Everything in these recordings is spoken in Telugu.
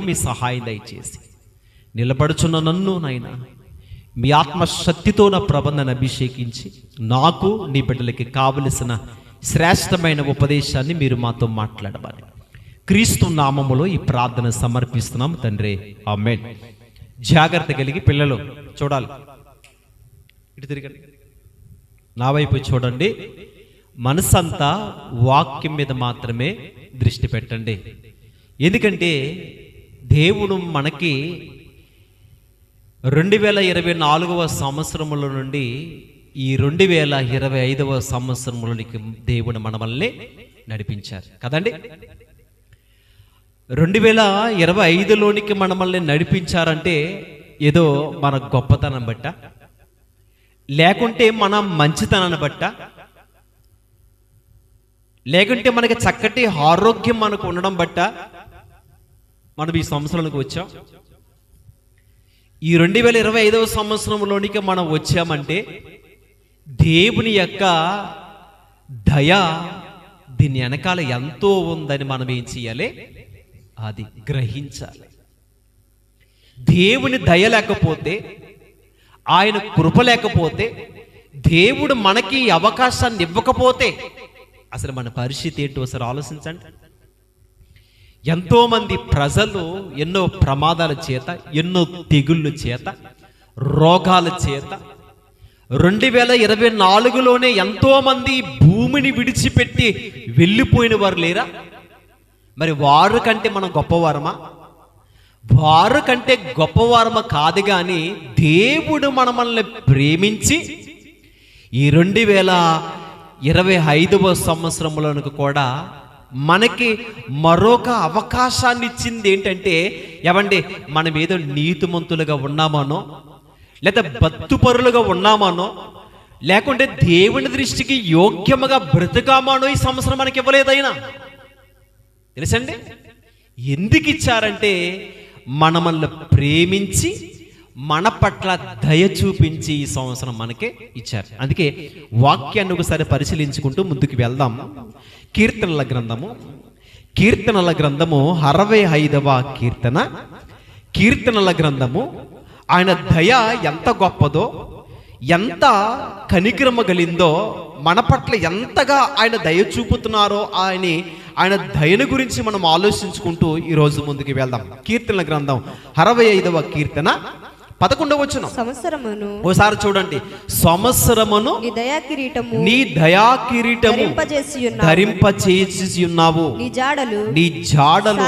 మీ సహాయం దయచేసి నిలబడుచున్న నన్ను నాయన మీ ఆత్మశక్తితో నా ప్రబంధన అభిషేకించి నాకు నీ బిడ్డలకి కావలసిన శ్రేష్టమైన ఉపదేశాన్ని మీరు మాతో మాట్లాడవాలి. క్రీస్తు నామములో ఈ ప్రార్థన సమర్పిస్తున్నాం తండ్రి, ఆమేన్. జాగ్రత్త కలిగి పిల్లలు చూడాలి, ఇటు తిరగండి, నా వైపు చూడండి. మనసంతా వాక్యం మీద మాత్రమే దృష్టి పెట్టండి. ఎందుకంటే దేవుడు మనకి 2024వ సంవత్సరముల నుండి ఈ 2025వ సంవత్సరంలోనికి దేవుడు మనల్ని నడిపించారు కదండి. 2025లోనికి మనల్ని నడిపించారంటే ఏదో మన గొప్పతనం బట్ట, లేకుంటే మన మంచితనాన్ని బట్ట, లేకుంటే మనకి చక్కటి ఆరోగ్యం మనకు ఉండడం బట్ట మనం ఈ సంవత్సరానికి వచ్చాం. ఈ 2025వ సంవత్సరంలోనికి మనం వచ్చామంటే దేవుని యొక్క దయ దీని వెనకాల ఎంతో ఉందని మనం ఏం చేయాలి, అది గ్రహించాలి. దేవుని దయ లేకపోతే, ఆయన కృప లేకపోతే, దేవుడు మనకి అవకాశాన్ని ఇవ్వకపోతే అసలు మన పరిస్థితి ఏంటో ఒకసారి ఆలోచించండి. ఎంతోమంది ప్రజలు ఎన్నో ప్రమాదాల చేత, ఎన్నో తెగుళ్ళ చేత, రోగాల చేత 2024లోనే ఎంతోమంది భూమిని విడిచిపెట్టి వెళ్ళిపోయిన వారు లేరా? మరి వారు కంటే మనం గొప్పవారమా? వారు కంటే గొప్పవారమా కాదు, కానీ దేవుడు మనల్ని ప్రేమించి ఈ 2025వ సంవత్సరంలోనికి కూడా మనకి మరొక అవకాశాన్ని ఇచ్చింది. ఏంటంటే ఏమండి, మనం ఏదో నీతిమంతులుగా ఉన్నామానో, లేదా భక్తుపరులుగా ఉన్నామానో, లేకుంటే దేవుని దృష్టికి యోగ్యముగా బ్రతుకామానో ఈ సంవత్సరం మనకి ఇవ్వలేదైనా తెలుసండి. ఎందుకు ఇచ్చారంటే మనల్ని ప్రేమించి మన పట్ల దయ చూపించి ఈ సంవత్సరం మనకే ఇచ్చారు. అందుకే వాక్యాన్ని ఒకసారి పరిశీలించుకుంటూ ముందుకు వెళ్దాం. కీర్తనల గ్రంథము 65వ కీర్తన. కీర్తనల గ్రంథము, ఆయన దయ ఎంత గొప్పదో, ఎంత కనికరమ గలిందో, మన పట్ల ఎంతగా ఆయన దయ చూపుతున్నారో ఆయన దయను గురించి మనం ఆలోచించుకుంటూ ఈరోజు ముందుకు వెళ్దాం. కీర్తనల గ్రంథం 65వ కీర్తన 11వ వచనం. సంవత్సరమును ఒకసారి చూడండి. సంవత్సరమును నీ దయా కిరీటము ధరింపచేసి ఉన్నావు, నీ జాడలు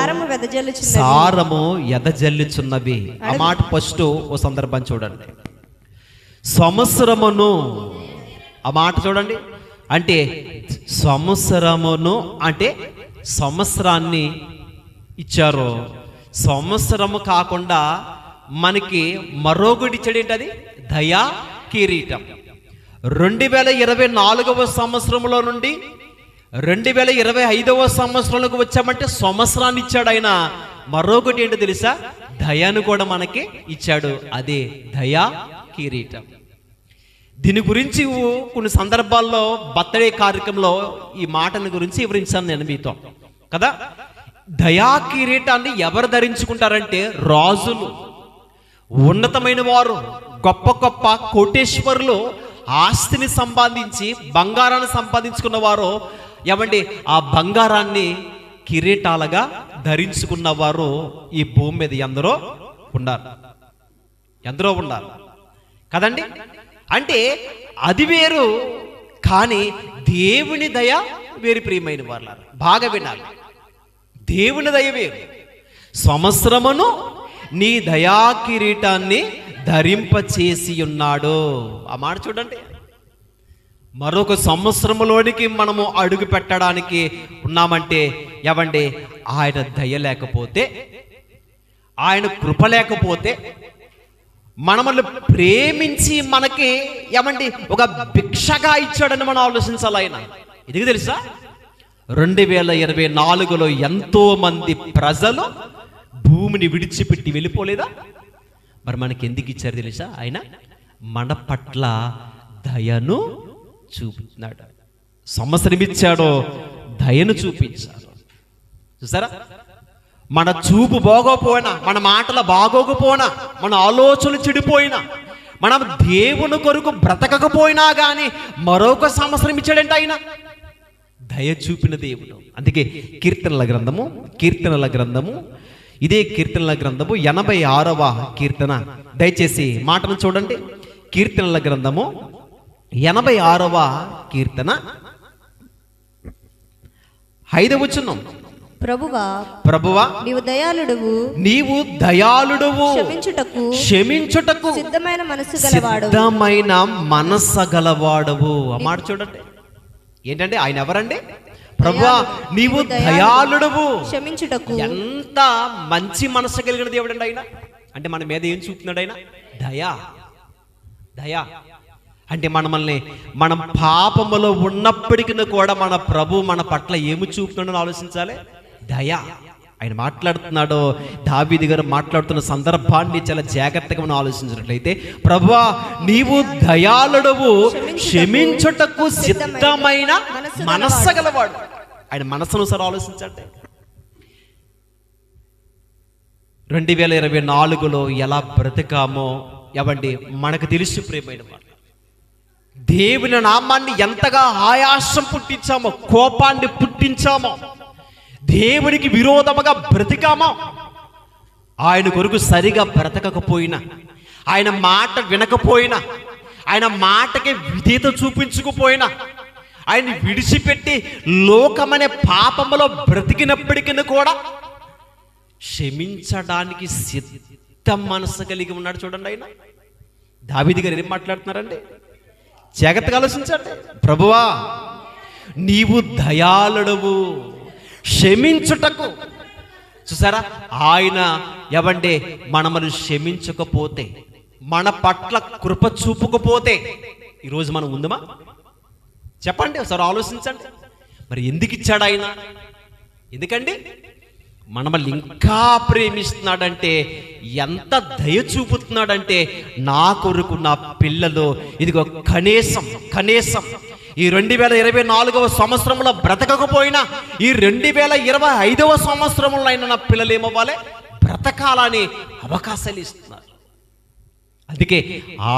సారము ఎదజల్లుచున్నవి. ఆ మాట ఫస్ట్ ఓ సందర్భం చూడండి. సంవత్సరమును, ఆ మాట చూడండి. అంటే సంవత్సరమును అంటే సంవత్సరాన్ని ఇచ్చారు. సంవత్సరము కాకుండా మనకి మరొకటి ఇచ్చాడు. ఏంటది? దయా కిరీటం. 2024వ సంవత్సరంలో నుండి 2025వ సంవత్సరంలోకి వచ్చామంటే సంవత్సరాన్ని ఇచ్చాడు ఆయన. మరొకటి ఏంటో తెలుసా? దయను కూడా మనకి ఇచ్చాడు. అదే దయా కిరీటం. దీని గురించి కొన్ని సందర్భాల్లో బర్త్డే కార్యక్రమంలో ఈ మాటల గురించి వివరించాను నేను మీతో కదా. దయా కిరీటాన్ని ఎవరు ధరించుకుంటారంటే రాజులు, ఉన్నతమైన వారు, గొప్ప గొప్ప కోటేశ్వరులు, ఆస్తిని సంపాదించి బంగారాన్ని సంపాదించుకున్న వారు. ఏమండి, ఆ బంగారాన్ని కిరీటాలుగా ధరించుకున్న వారు ఈ భూమి మీద ఎందరో ఉండాలి కదండి. అంటే అది వేరు, కానీ దేవుని దయ వేరు. ప్రియమైన వాళ్ళ బాగా వినాలి, దేవుని దయ వేరు. సంవత్సరమును నీ దయా కిరీటాన్ని ధరింపచేసి ఉన్నాడు. ఆ మాట చూడండి. మరొక సంవత్సరంలోనికి మనము అడుగు పెట్టడానికి ఉన్నామంటే ఏమండి, ఆయన దయ లేకపోతే, ఆయన కృప లేకపోతే, మనల్ని ప్రేమించి మనకి ఏమండి ఒక భిక్షగా ఇచ్చాడని మనం ఆలోచించాలి. ఆయన ఇది తెలుసా, 2024లో ఎంతో మంది ప్రజలు భూమిని విడిచిపెట్టి వెళ్ళిపోలేదా? మరి మనకి ఎందుకు ఇచ్చారు తెలుసా? ఆయన మన పట్ల దయను చూపుతున్నాడు. సంవత్సరం ఇచ్చాడో దయను చూపించాడు. చూసారా? మన చూపు బాగోపోయినా, మన మాటలు బాగోకపోయినా, మన ఆలోచనలు చెడిపోయినా, మనం దేవుని కొరకు బ్రతకకపోయినా కానీ మరొక సంవత్సరం ఇచ్చాడంటే ఆయన దయ చూపిన దేవుడు. అందుకే కీర్తనల గ్రంథము ఇదే కీర్తనల గ్రంథము 86వ కీర్తన, దయచేసి మాటను చూడండి. కీర్తనల గ్రంథము 86వ కీర్తన 5వ వచనం. ప్రభువా నీవు దయాళుడువు, క్షమించుటకు సిద్ధమైన మనస్సు గలవాడవు. ఆ మాట చూడండి. ఏంటంటే ఆయన ఎవరండి? ప్రభువా నీవు దయాళుడువు, క్షమించుటకు. ఎంత మంచి మనసు కలిగిన దేవుడు అండి ఆయన. అంటే మన మీద ఏం చూపుతున్నాడు ఆయన? దయా. అంటే మనం పాపములో ఉన్నప్పటికీ కూడా మన ప్రభు మన పట్ల ఏమి చూపుతున్నాడని ఆలోచించాలి. దయా. ఆయన మాట్లాడుతున్నాడు, దావీదు గారు మాట్లాడుతున్న సందర్భాన్ని చాలా జాగ్రత్తగా మనం ఆలోచించినట్లయితే, ప్రభువా నీవు దయాళుడవు, క్షమించుటకు సిద్ధమైన మనస్సు గలవాడు. ఆయన మనస్సును సార్ ఆలోచించండి. 2024లో ఎలా బ్రతికామో ఎవండి మనకు తెలుసు. ప్రియమైన మాట, దేవుని నామాన్ని ఎంతగా ఆయాసం పుట్టించామో, కోపాన్ని పుట్టించామో, దేవునికి విరోధముగా బ్రతికామో, ఆయన కొరకు సరిగా బ్రతకకపోయినా, ఆయన మాట వినకపోయినా, ఆయన మాటకి విధేయత చూపించకపోయినా, ఆయన విడిచిపెట్టి లోకమనే పాపములో బ్రతికినప్పటికీ కూడా క్షమించడానికి సిద్ధ మనసు కలిగి ఉన్నాడు. చూడండి, ఆయన దావీదు గారు ఏం మాట్లాడుతున్నారండి? జాగ్రత్తగా ఆలోచించండి. ప్రభువా నీవు దయాళుడవు, క్షమించుటకు. చూసారా, ఆయన ఎవండి మనమను క్షమించకపోతే, మన పట్ల కృప చూపకపోతే ఈరోజు మనం ఉందమా? చెప్పండి, ఒకసారి ఆలోచించండి. మరి ఎందుకు ఇచ్చాడు ఆయన? ఎందుకండి మనల్ని ఇంకా ప్రేమిస్తున్నాడంటే, ఎంత దయ చూపుతున్నాడంటే, నా కొరకు నా పిల్లలు ఇదిగో కనీసం ఈ 2024వ సంవత్సరంలో బ్రతకకపోయినా, ఈ 2025వ సంవత్సరంలో అయినా నా పిల్లలు ఏమవ్వాలి? బ్రతకాలని అవకాశాలు ఇస్తున్నారు. అందుకే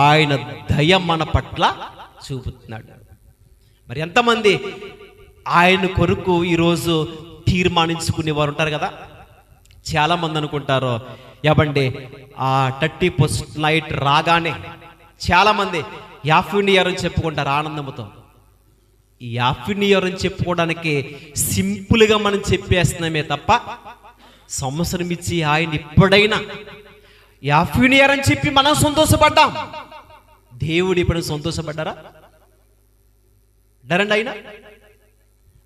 ఆయన దయ మన పట్ల చూపుతున్నాడు. మరి ఎంతమంది ఆయన కొరకు ఈరోజు తీర్మానించుకునేవారు ఉంటారు కదా? చాలామంది అనుకుంటారు ఏమండి, ఆ 31st నైట్ రాగానే చాలామంది హ్యాపీ న్యూ ఇయర్ అని చెప్పుకుంటారు ఆనందంతో. ఈ హ్యాపీ న్యూ ఇయర్ అని చెప్పుకోవడానికి సింపుల్గా మనం చెప్పేస్తున్నామే తప్ప, సంవత్సరం ఇచ్చి ఆయన ఇప్పుడైనా హ్యాపీ న్యూ ఇయర్ అని చెప్పి మనం సంతోషపడ్డాం. దేవుడు ఇప్పుడు సంతోషపడ్డారా? డరండి. అయినా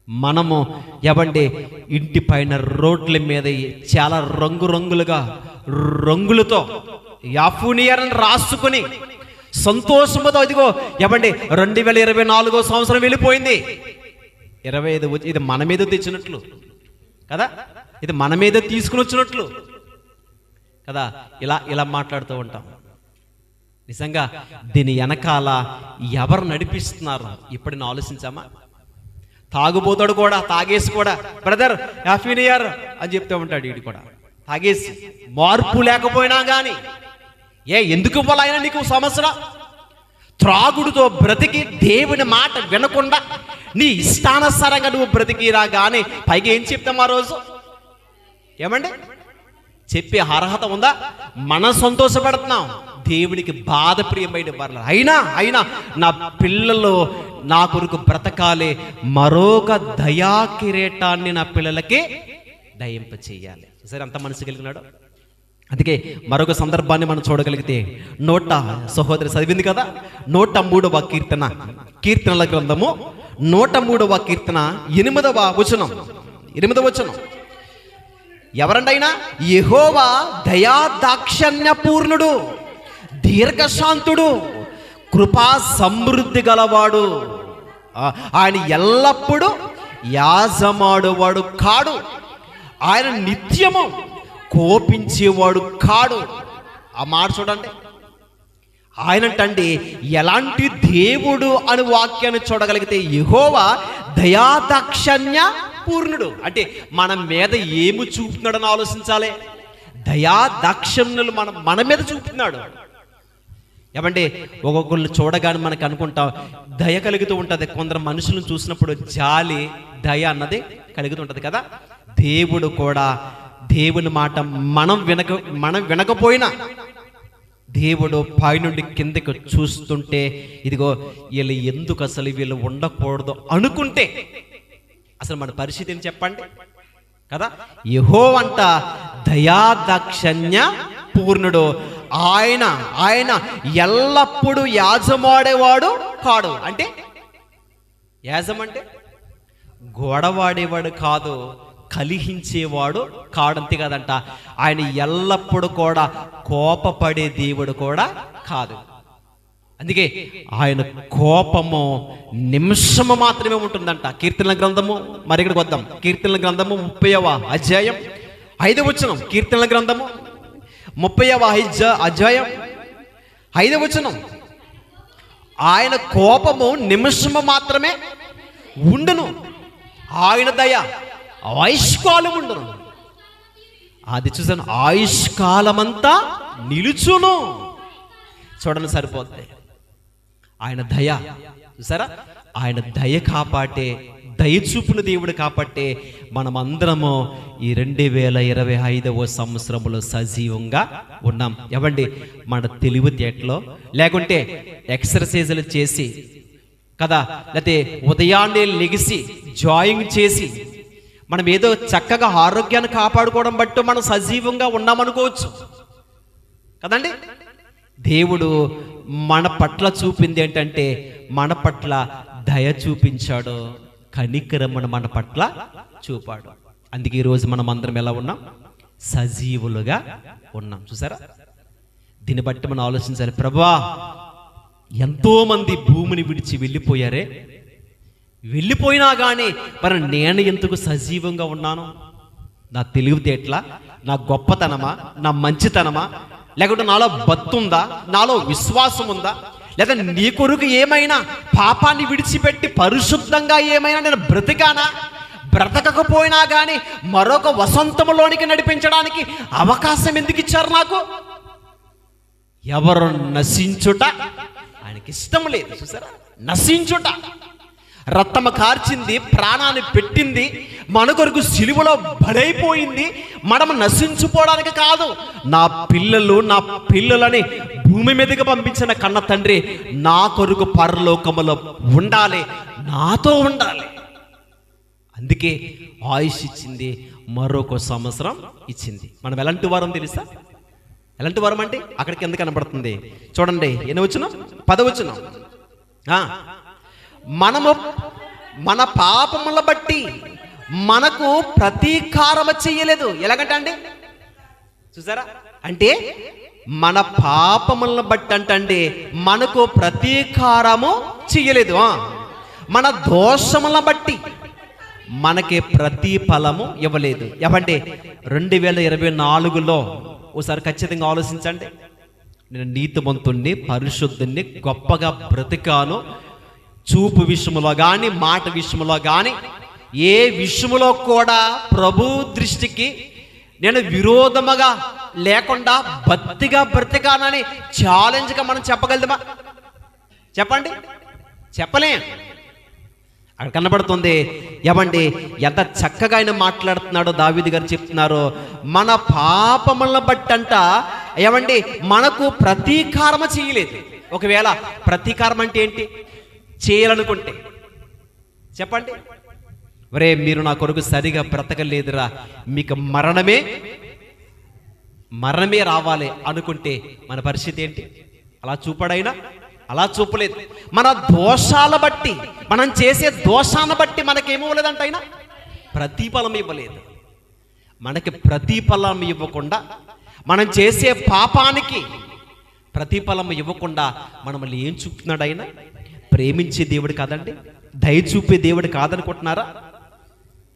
మనము ఎవండి ఇంటి పైన రోడ్ల మీద చాలా రంగులతో హ్యాపీ న్యూ ఇయర్ అని రాసుకుని సంతోషంతో, ఇదిగో ఎవండి 2024వ సంవత్సరం వెళ్ళిపోయింది, 25 ఇది మన మీద తెచ్చినట్లు కదా, ఇది మన మీద తీసుకుని వచ్చినట్లు కదా, ఇలా మాట్లాడుతూ ఉంటాం. నిజంగా దీని వెనకాల ఎవరు నడిపిస్తున్నారు ఇప్పటిని ఆలోచించామా? తాగుబోతాడు కూడా, తాగేసి కూడా బ్రదర్ హ్యాపీ న్యూ ఇయర్ అని చెప్తూ ఉంటాడు. వీడు కూడా తాగేసి, మార్పు లేకపోయినా కానీ ఎందుకు ఇవ్వాలైనా నీకు సంవత్సరం? త్రాగుడుతో బ్రతికి దేవుని మాట వినకుండా నీ ఇష్టానుసారంగా నువ్వు బ్రతికిరా కానీ పైగా ఏం చెప్తాం ఆ రోజు? ఏమండి చెప్పే అర్హత ఉందా? మనం సంతోషపడుతున్నాం, దేవునికి బాధ ప్రియమైన బర్ల. అయినా నా పిల్లలు నా కొరకు బ్రతకాలే, మరొక దయా కిరీటాన్ని నా పిల్లలకి దయింప చేయాలి. సరే, అంత మనసు కలిగినాడు. అందుకే మరొక సందర్భాన్ని మనం చూడగలిగితే, సహోదరి చదివింది కదా, 103వ కీర్తన, కీర్తనల గ్రంథము 103వ కీర్తన 8వ వచనం. ఎవరండి అయినా? యెహోవా దయా దాక్షణ్యపూర్ణుడు, దీర్ఘశాంతుడు, కృపా సమృద్ధి గలవాడు. ఆయన ఎల్లప్పుడూ యాజమాడువాడు కాడు, ఆయన నిత్యము కోపించేవాడు కాడు. ఆ మాట చూడండి. ఆయనంటండి ఎలాంటి దేవుడు అని వాక్యాన్ని చూడగలిగితే, యెహోవా దయాదాక్షణ్య పూర్ణుడు అంటే మన మీద ఏమి చూపుతున్నాడని ఆలోచించాలి. దయా దాక్షిణ్యులు మన మీద చూపుతున్నాడు. ఏమంటే ఒక్కొక్కళ్ళు చూడగానే మనకు అనుకుంటాం దయ కలుగుతూ ఉంటుంది. కొందరు మనుషులను చూసినప్పుడు జాలి దయ అన్నది కలుగుతూ ఉంటుంది కదా. దేవుడు కూడా దేవుని మాట మనం వినకపోయినా దేవుడు పైనుండి కిందకి చూస్తుంటే ఇదిగో వీళ్ళు ఎందుకు అసలు వీళ్ళు ఉండకూడదు అనుకుంటే అసలు మన పరిస్థితి ఏం చెప్పండి కదా. యెహోవంట దయాదాక్షిణ్య పూర్ణుడు. ఆయన ఎల్లప్పుడూ యాజమాడేవాడు కాడు. అంటే యాజం అంటే గొడవాడేవాడు కాదు, కలిహించేవాడు కాడంతే కాదంట. ఆయన ఎల్లప్పుడూ కూడా కోపపడే దేవుడు కూడా కాదు. అందుకే ఆయన కోపము నిమిషము మాత్రమే ఉంటుందంట. కీర్తనల గ్రంథము మరి ఇక్కడికి వద్దాం. కీర్తనల గ్రంథము 30వ అధ్యాయం 5వ వచనం. కీర్తనల గ్రంథము 30వ అధ్యాయం 5వ వచనం. ఆయన కోపము నిమిషము మాత్రమే ఉండును, ఆయన దయ ఆయుష్కాలం ఉండును. అది చూసాను, ఆయుష్కాలమంతా నిలుచును. చూడండి సరిపోద్ది. ఆయన దయ చూసారా, ఆయన దయ కాపాటే, దయ చూపున దేవుడు కాపాటే మనం అందరము ఈ 2025వ సంవత్సరంలో సజీవంగా ఉన్నాం. ఏమండి మన తెలివితేటలో లేకుంటే ఎక్సర్సైజులు చేసి కదా, లేకపోతే ఉదయాన్నే లెగిసి జాయింగ్ చేసి మనం ఏదో చక్కగా ఆరోగ్యాన్ని కాపాడుకోవడం బట్టి మనం సజీవంగా ఉన్నామనుకోవచ్చు కదండి. దేవుడు మన పట్ల చూపింది ఏంటంటే మన పట్ల దయ చూపించాడు, కనికరమను మన పట్ల చూపాడు. అందుకే ఈరోజు మనం అందరం ఎలా ఉన్నాం? సజీవులుగా ఉన్నాం. చూసారా, దీన్ని బట్టి మనం ఆలోచించాలి. ప్రభువా, ఎంతో మంది భూమిని విడిచి వెళ్ళిపోయారే, వెళ్ళిపోయినా కానీ మరి నేను ఎందుకు సజీవంగా ఉన్నాను? నా తెలివితేటలా, నా గొప్పతనమా, నా మంచితనమా, లేకుంటే నాలో భక్తుందా, నాలో విశ్వాసం ఉందా, లేదా నీ కొరకు ఏమైనా పాపాన్ని విడిచిపెట్టి పరిశుద్ధంగా ఏమైనా నేను బ్రతికానా? బ్రతకకపోయినా కానీ మరొక వసంతములోనికి నడిపించడానికి అవకాశం ఎందుకు ఇచ్చారు నాకు? ఎవరు నశించుట ఆయనకి ఇష్టం లేదు. చూసారా, నశించుట. రక్తము కార్చింది, ప్రాణాన్ని పెట్టింది, మన కొరకు సిలువలో బలైపోయింది. మనము నశించుకోవడానికి కాదు. నా పిల్లలని భూమి మీదకి పంపించిన కన్న తండ్రి నా కొరకు పరలోకములో ఉండాలి, నాతో ఉండాలి. అందుకే ఆయుష్ ఇచ్చింది, మరొక సంవత్సరం ఇచ్చింది. మనం ఎలాంటి వారం తెలుసా? ఎలాంటి వారం అంటే అక్కడికి ఎందుకు కనబడుతుంది చూడండి. ఎన్ని వచనం? 10వ వచనం. మనము మన పాపముల బట్టి మనకు ప్రతీకారము చెయ్యలేదు. ఎలాగంటే అండి చూసారా, అంటే మన పాపములను బట్టి అంటే మనకు ప్రతీకారము చెయ్యలేదు. మన దోషములను బట్టి మనకి ప్రతిఫలము ఇవ్వలేదు. ఏమంటే 2024లో ఒకసారి ఖచ్చితంగా ఆలోచించండి. నేను నీతిమంతుణ్ణి, పరిశుద్ధుణ్ణి, గొప్పగా బ్రతికాను. చూపు విషయంలో కానీ, మాట విషయంలో కానీ, ఏ విషయంలో కూడా ప్రభు దృష్టికి నేను విరోధముగా లేకుండా భక్తిగా బ్రతికానని ఛాలెంజ్గా మనం చెప్పగలమా? చెప్పండి, చెప్పలేం. అక్కడ కనబడుతుంది. ఏమండి ఎంత చక్కగా ఆయన మాట్లాడుతున్నాడో దావీదు గారు చెప్తున్నారు. మన పాపములను బట్టంట ఏమండి మనకు ప్రతీకారము చేయలేదు. ఒకవేళ ప్రతీకారం అంటే ఏంటి? చేయాలనుకుంటే చెప్పండి, ఒరే మీరు నా కొరకు సరిగా బ్రతకలేదురా, మీకు మరణమే రావాలి అనుకుంటే మన పరిస్థితి ఏంటి? అలా చూపడైనా అలా చూపలేదు. మన దోషాల బట్టి, మనం చేసే దోషాన్ని బట్టి మనకేమివ్వలేదంట ఆయన ప్రతిఫలం ఇవ్వలేదు. మనకి ప్రతిఫలం ఇవ్వకుండా, మనం చేసే పాపానికి ప్రతిఫలం ఇవ్వకుండా మనల్ని ఏం చూపుతున్నాడు ఆయన? ప్రేమించే దేవుడు కాదండి, దయ చూపే దేవుడు కాదనుకుంటున్నారా?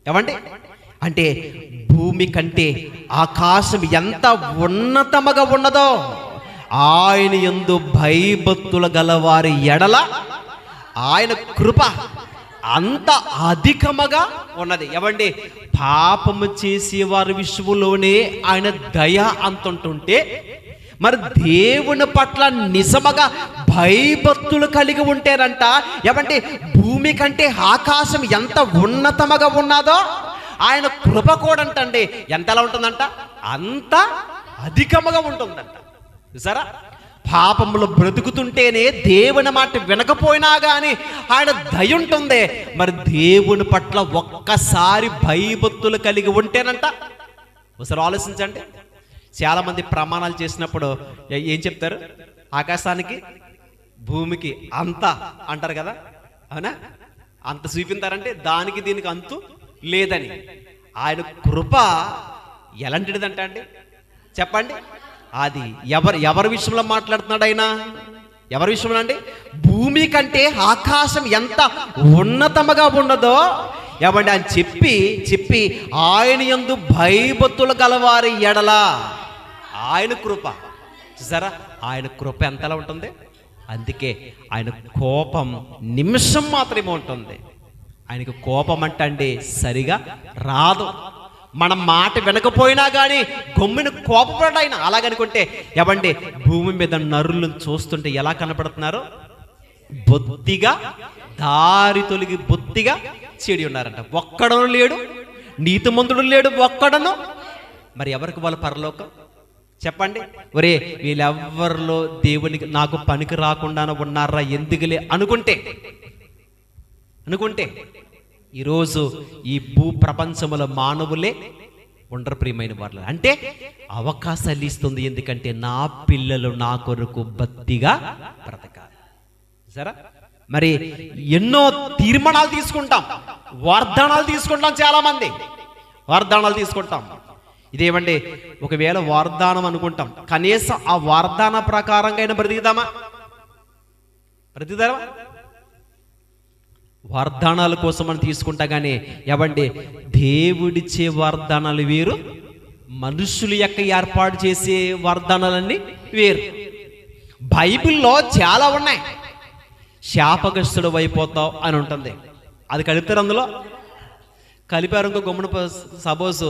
ఏమండి అంటే భూమి కంటే ఆకాశం ఎంత ఉన్నతముగా ఉన్నదో ఆయన యందు భయభక్తులు గలవారి ఎడల ఆయన కృప, అంత అధికముగా ఉన్నది. ఏమండి, పాపము చేసే వారి విషయంలోనే ఆయన దయ అంత ఉంటుంటే, మరి దేవుని పట్ల నిజముగా భయభక్తులు కలిగి ఉంటేనంట, ఏమంటే భూమి కంటే ఆకాశం ఎంత ఉన్నతముగా ఉన్నదో ఆయన కృప కూడా అంటండి ఎంతలా ఉంటుందంట, అంత అధికముగా ఉంటుందంట. చూసారా, పాపములు బ్రతుకుతుంటేనే దేవుని మాట వినకపోయినా కానీ ఆయన దయ ఉంటుంది. మరి దేవుని పట్ల ఒక్కసారి భయభక్తులు కలిగి ఉంటేనంట, ఒకసారి ఆలోచించండి. చాలామంది ప్రమాణాలు చేసినప్పుడు ఏం చెప్తారు? ఆకాశానికి భూమికి అంత అంటారు కదా, అవునా? అంత చూపించారంటే దానికి దీనికి అంతు లేదని. ఆయన కృప ఎలాంటిదంట అండి చెప్పండి. అది ఎవరి విషయంలో మాట్లాడుతున్నాడు ఆయన? ఎవరి విషయంలో అండి? భూమి కంటే ఆకాశం ఎంత ఉన్నతముగా ఉన్నదో ఏమండి అని చెప్పి ఆయన యందు భయభక్తులు గలవారి ఎడల ఆయన కృప, చూసారా, ఆయన కృప ఎంతలా ఉంటుంది. అందుకే ఆయన కోపం నిమిషం మాత్రమే ఉంటుంది. ఆయనకు కోపం అంటండి సరిగా రాదు. మనం మాట వినకపోయినా కానీ గమ్మున కోపపడ ఆయన. అలాగనుకుంటే ఏమండి, భూమి మీద నరులను చూస్తుంటే ఎలా కనపడుతున్నారు? బొత్తిగా దారి తొలగి బొత్తిగా చెడి ఉన్నారంట. ఒక్కడను లేడు, నీతిమంతుడు లేడు ఒక్కడను. మరి ఎవరికి వాళ్ళ పరలోకం చెప్పండి? ఒరే వీళ్ళెవ్వరిలో దేవునికి నాకు పనికి రాకుండా ఉన్నారా ఎందుకులే అనుకుంటే ఈరోజు ఈ భూ ప్రపంచములో మానవులే ఉండరు ప్రియమైన వాళ్ళు. అంటే అవకాశాలు ఇస్తుంది. ఎందుకంటే నా పిల్లలు నా కొరకు బత్తిగా బ్రతకాలి. సరే, మరి ఎన్నో తీర్మానాలు తీసుకుంటాం, వాగ్దానాలు తీసుకుంటాం. చాలా మంది వాగ్దానాలు తీసుకుంటాం. ఇదేమండి, ఒకవేళ వాగ్దానం అనుకుంటాం, కనీసం ఆ వాగ్దాన ప్రకారంగా అయినా బ్రతుకుదామా? వాగ్దానాల కోసం అని తీసుకుంటా కానీ ఏవండి, దేవుడిచ్చే వాగ్దానాలు వేరు, మనుషులు యొక్క ఏర్పాటు చేసే వాగ్దానాలన్నీ వేరు. బైబిల్లో చాలా ఉన్నాయి. శాపగ్రస్తుడు అయిపోతావు అని ఉంటుంది. అది కలిపారు, అందులో కలిపారు. ఇంకో గమ్మున సపోజ్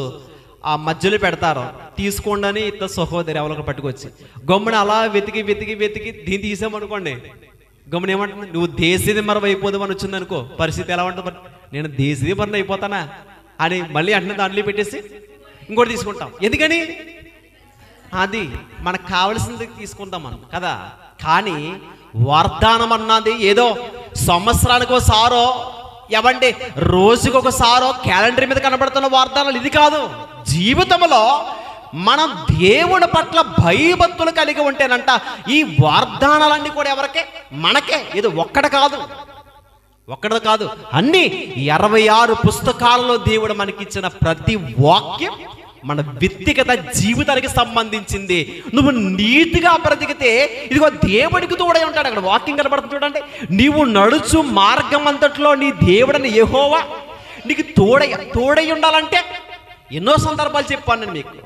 ఆ మధ్యలో పెడతారు, తీసుకోండి అని ఇతర సహోదరి ఎవరికి పట్టుకొచ్చి గమ్మున అలా వెతికి దీన్ని తీసామనుకోండి, గమ్మున ఏమంటుంది, నువ్వు దేశీది మరం అయిపోదామని వచ్చింది అనుకో, పరిస్థితి ఎలా ఉంటుంది? నేను దేశీది మరం అయిపోతానా అని మళ్ళీ అంటే దాంట్లో పెట్టేసి ఇంకోటి తీసుకుంటాం. ఎందుకని? అది మనకు కావలసింది తీసుకుంటాం మనం కదా. కానీ వాగ్దానం అన్నది ఏదో సంవత్సరానికి ఒకసారో ఏమంటే రోజుకి ఒకసారో క్యాలెండర్ మీద కనబడుతున్న వాగ్దానాలు ఇది కాదు. జీవితంలో మనం దేవుని పట్ల భయభక్తులు కలిగి ఉంటేనంట ఈ వాగ్దానాలన్నీ కూడా ఎవరికే? మనకే. ఇది ఒక్కటి కాదు అన్ని 26 పుస్తకాలలో దేవుడు మనకిచ్చిన ప్రతి వాక్యం మన వ్యక్తిగత జీవితానికి సంబంధించింది. నువ్వు నీతిగా బ్రతికితే ఇదిగో దేవుడికి తోడై ఉంటాడు. అక్కడ వాక్యం కనబడుతుంది చూడండి, నీవు నడుచు మార్గం అంతట్లో నీ దేవుడని యెహోవా నీకు తోడై ఉండాలంటే ఎన్నో సందర్భాలు చెప్పాను నేను మీకు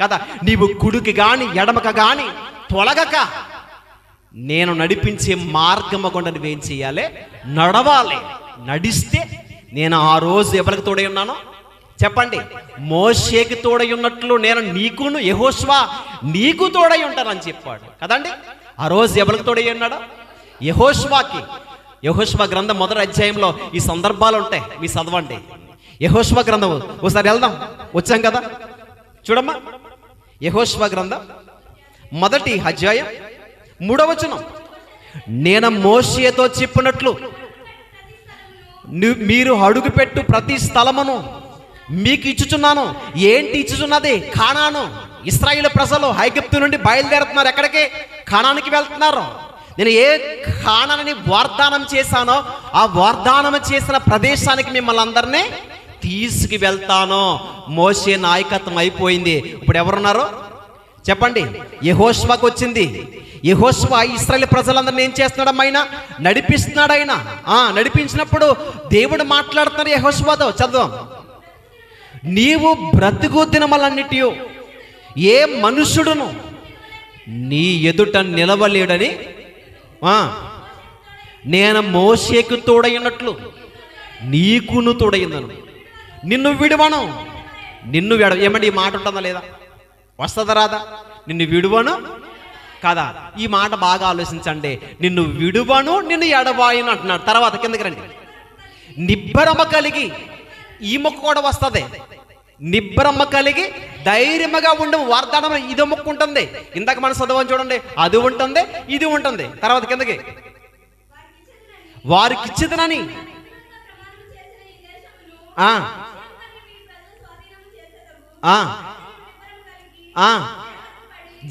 కదా. నీవు కుడికి కానీ ఎడమక కానీ తొలగక నేను నడిపించే మార్గము గుండా నువ్వేం చేయాలి? నడవాలి. నడిస్తే నేను ఆ రోజు ఎవరికి తోడై ఉన్నానో చెప్పండి? మోషేకి తోడై ఉన్నట్లు నేను నీకును యెహోషువ నీకు తోడై ఉంటానని చెప్పాడు కదండి. ఆ రోజు ఎవరికి తోడై ఉన్నాడు? యెహోషువకి. యెహోషువ గ్రంథం 1వ అధ్యాయంలో ఈ సందర్భాలు ఉంటాయి, మీ చదవండి. యెహోషువ గ్రంథం ఒకసారి వెళ్దాం, వచ్చాం కదా, చూడమ్మా. యెహోషువ గ్రంథం 1వ అధ్యాయం 3వ వచనం, నేను మోషేతో చెప్పినట్లు మీరు అడుగుపెట్టు ప్రతి స్థలమును మీకు ఇచ్చుచున్నాను. ఏంటి ఇచ్చుచున్నది? కానాను. ఇశ్రాయేలు ప్రజలు ఐగుప్తు నుండి బయలుదేరుతున్నారు. ఎక్కడికి? కానానికి వెళ్తున్నారు. నేను ఏ కానాని వాగ్దానం చేశానో ఆ వాగ్దానం చేసిన ప్రదేశానికి మిమ్మల్ని అందరినీ తీసుకు వెళ్తాను. మోషే నాయకత్వం అయిపోయింది. ఇప్పుడు ఎవరున్నారు చెప్పండి? యెహోషువకు వచ్చింది. యెహోషువ ఇశ్రాయేలు ప్రజలందరినీ ఏం చేస్తున్నాడు? ఆయన నడిపిస్తున్నాడు. ఆయన నడిపించినప్పుడు దేవుడు మాట్లాడుతున్నారు యెహోషువతో. చదువు, నీవు బ్రతుకు దినములన్నిటి ఏ మనుషుడును నీ ఎదుట నిలవలేడని నేను మోషేకు తోడైనట్లు నీకును తోడైందను, నిన్ను విడువను, ఏమండి ఈ మాట ఉంటుందా లేదా? వస్తుందా రాదా? నిన్ను విడువను కదా. ఈ మాట బాగా ఆలోచించండి. నిన్ను విడువను, నిన్ను ఎడబాయను అంటున్నాడు. తర్వాత కిందకి రండి. నిబ్బరమ కలిగి, ఈ మొక్క కూడా వస్తుంది. నిబ్బరమ కలిగి ధైర్యముగా ఉండి వాగ్దానం ఇది మొక్క ఉంటుంది. ఇందాక మనం చదవని చూడండి, అది ఉంటుంది, ఇది ఉంటుంది. తర్వాత కిందకి, వారికి ఇచ్చిదనని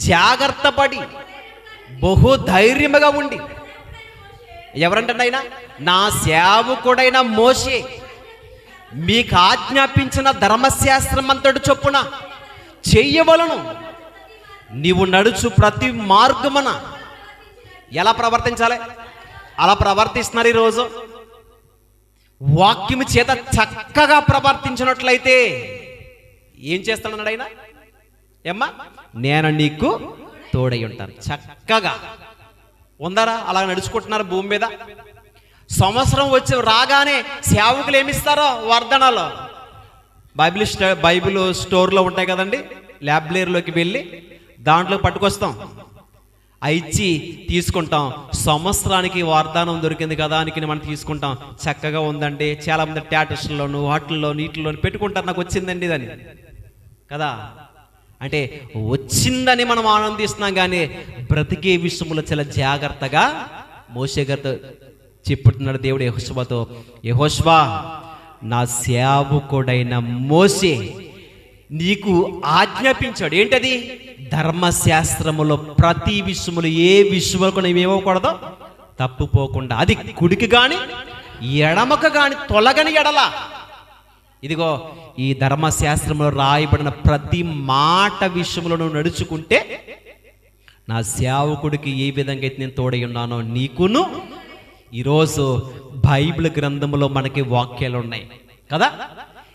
జాగ్రత్త పడి బహు ధైర్యముగా ఉండి, ఎవరంటే ఆయన నా సేవకుడైన మోషే మీకు ఆజ్ఞాపించిన ధర్మశాస్త్రం అంతటి చొప్పున చెయ్యవలను, నీవు నడుచు ప్రతి మార్గమున. ఎలా ప్రవర్తించాలి? అలా ప్రవర్తిస్తున్నారు ఈరోజు. వాక్యము చేత చక్కగా ప్రవర్తించినట్లయితే ఏం చేస్తానన్నాడు ఆయన? ఏమ్మా, నేను నీకు తోడై ఉంటాను. చక్కగా ఉందరా? అలా నడుచుకుంటున్నారు భూమి మీద. సంవత్సరం వచ్చి రాగానే సేవకులు ఏమిస్తారో వర్ధనాలు బైబిల్ స్టోర్లో ఉంటాయి కదండి, లైబ్రరీలోకి వెళ్ళి దాంట్లో పట్టుకొస్తాం, ఇచ్చి తీసుకుంటాం. సంవత్సరానికి వాగ్దానం దొరికింది కదా అని మనం తీసుకుంటాం. చక్కగా ఉందండి. చాలా మంది టాటస్లోను వాటిల్లో నీటిలోను పెట్టుకుంటారు, నాకు వచ్చిందండి అని కదా. అంటే వచ్చిందని మనం ఆనందిస్తున్నాం, కానీ బ్రతికే విషయంలో చాలా జాగ్రత్తగా మోషే గారితో చెప్పుతున్నాడు దేవుడు యెహోషువతో, యెహోషువా, నా సేవకుడైన మోషే నీకు ఆజ్ఞాపించాడు. ఏంటది? ధర్మశాస్త్రములో ప్రతి విషయములు, ఏ విషయంలో ఏమవకూడదో తప్పుపోకుండా, అది కుడికి గాని ఎడమకు గాని తొలగని ఎడల, ఇదిగో ఈ ధర్మశాస్త్రంలో రాయబడిన ప్రతి మాట విషయంలో నువ్వు నడుచుకుంటే నా సేవకుడికి ఏ విధంగా అయితే నేను తోడై ఉన్నానో నీకును. ఈరోజు బైబిల్ గ్రంథంలో మనకి వాక్యాలు ఉన్నాయి కదా.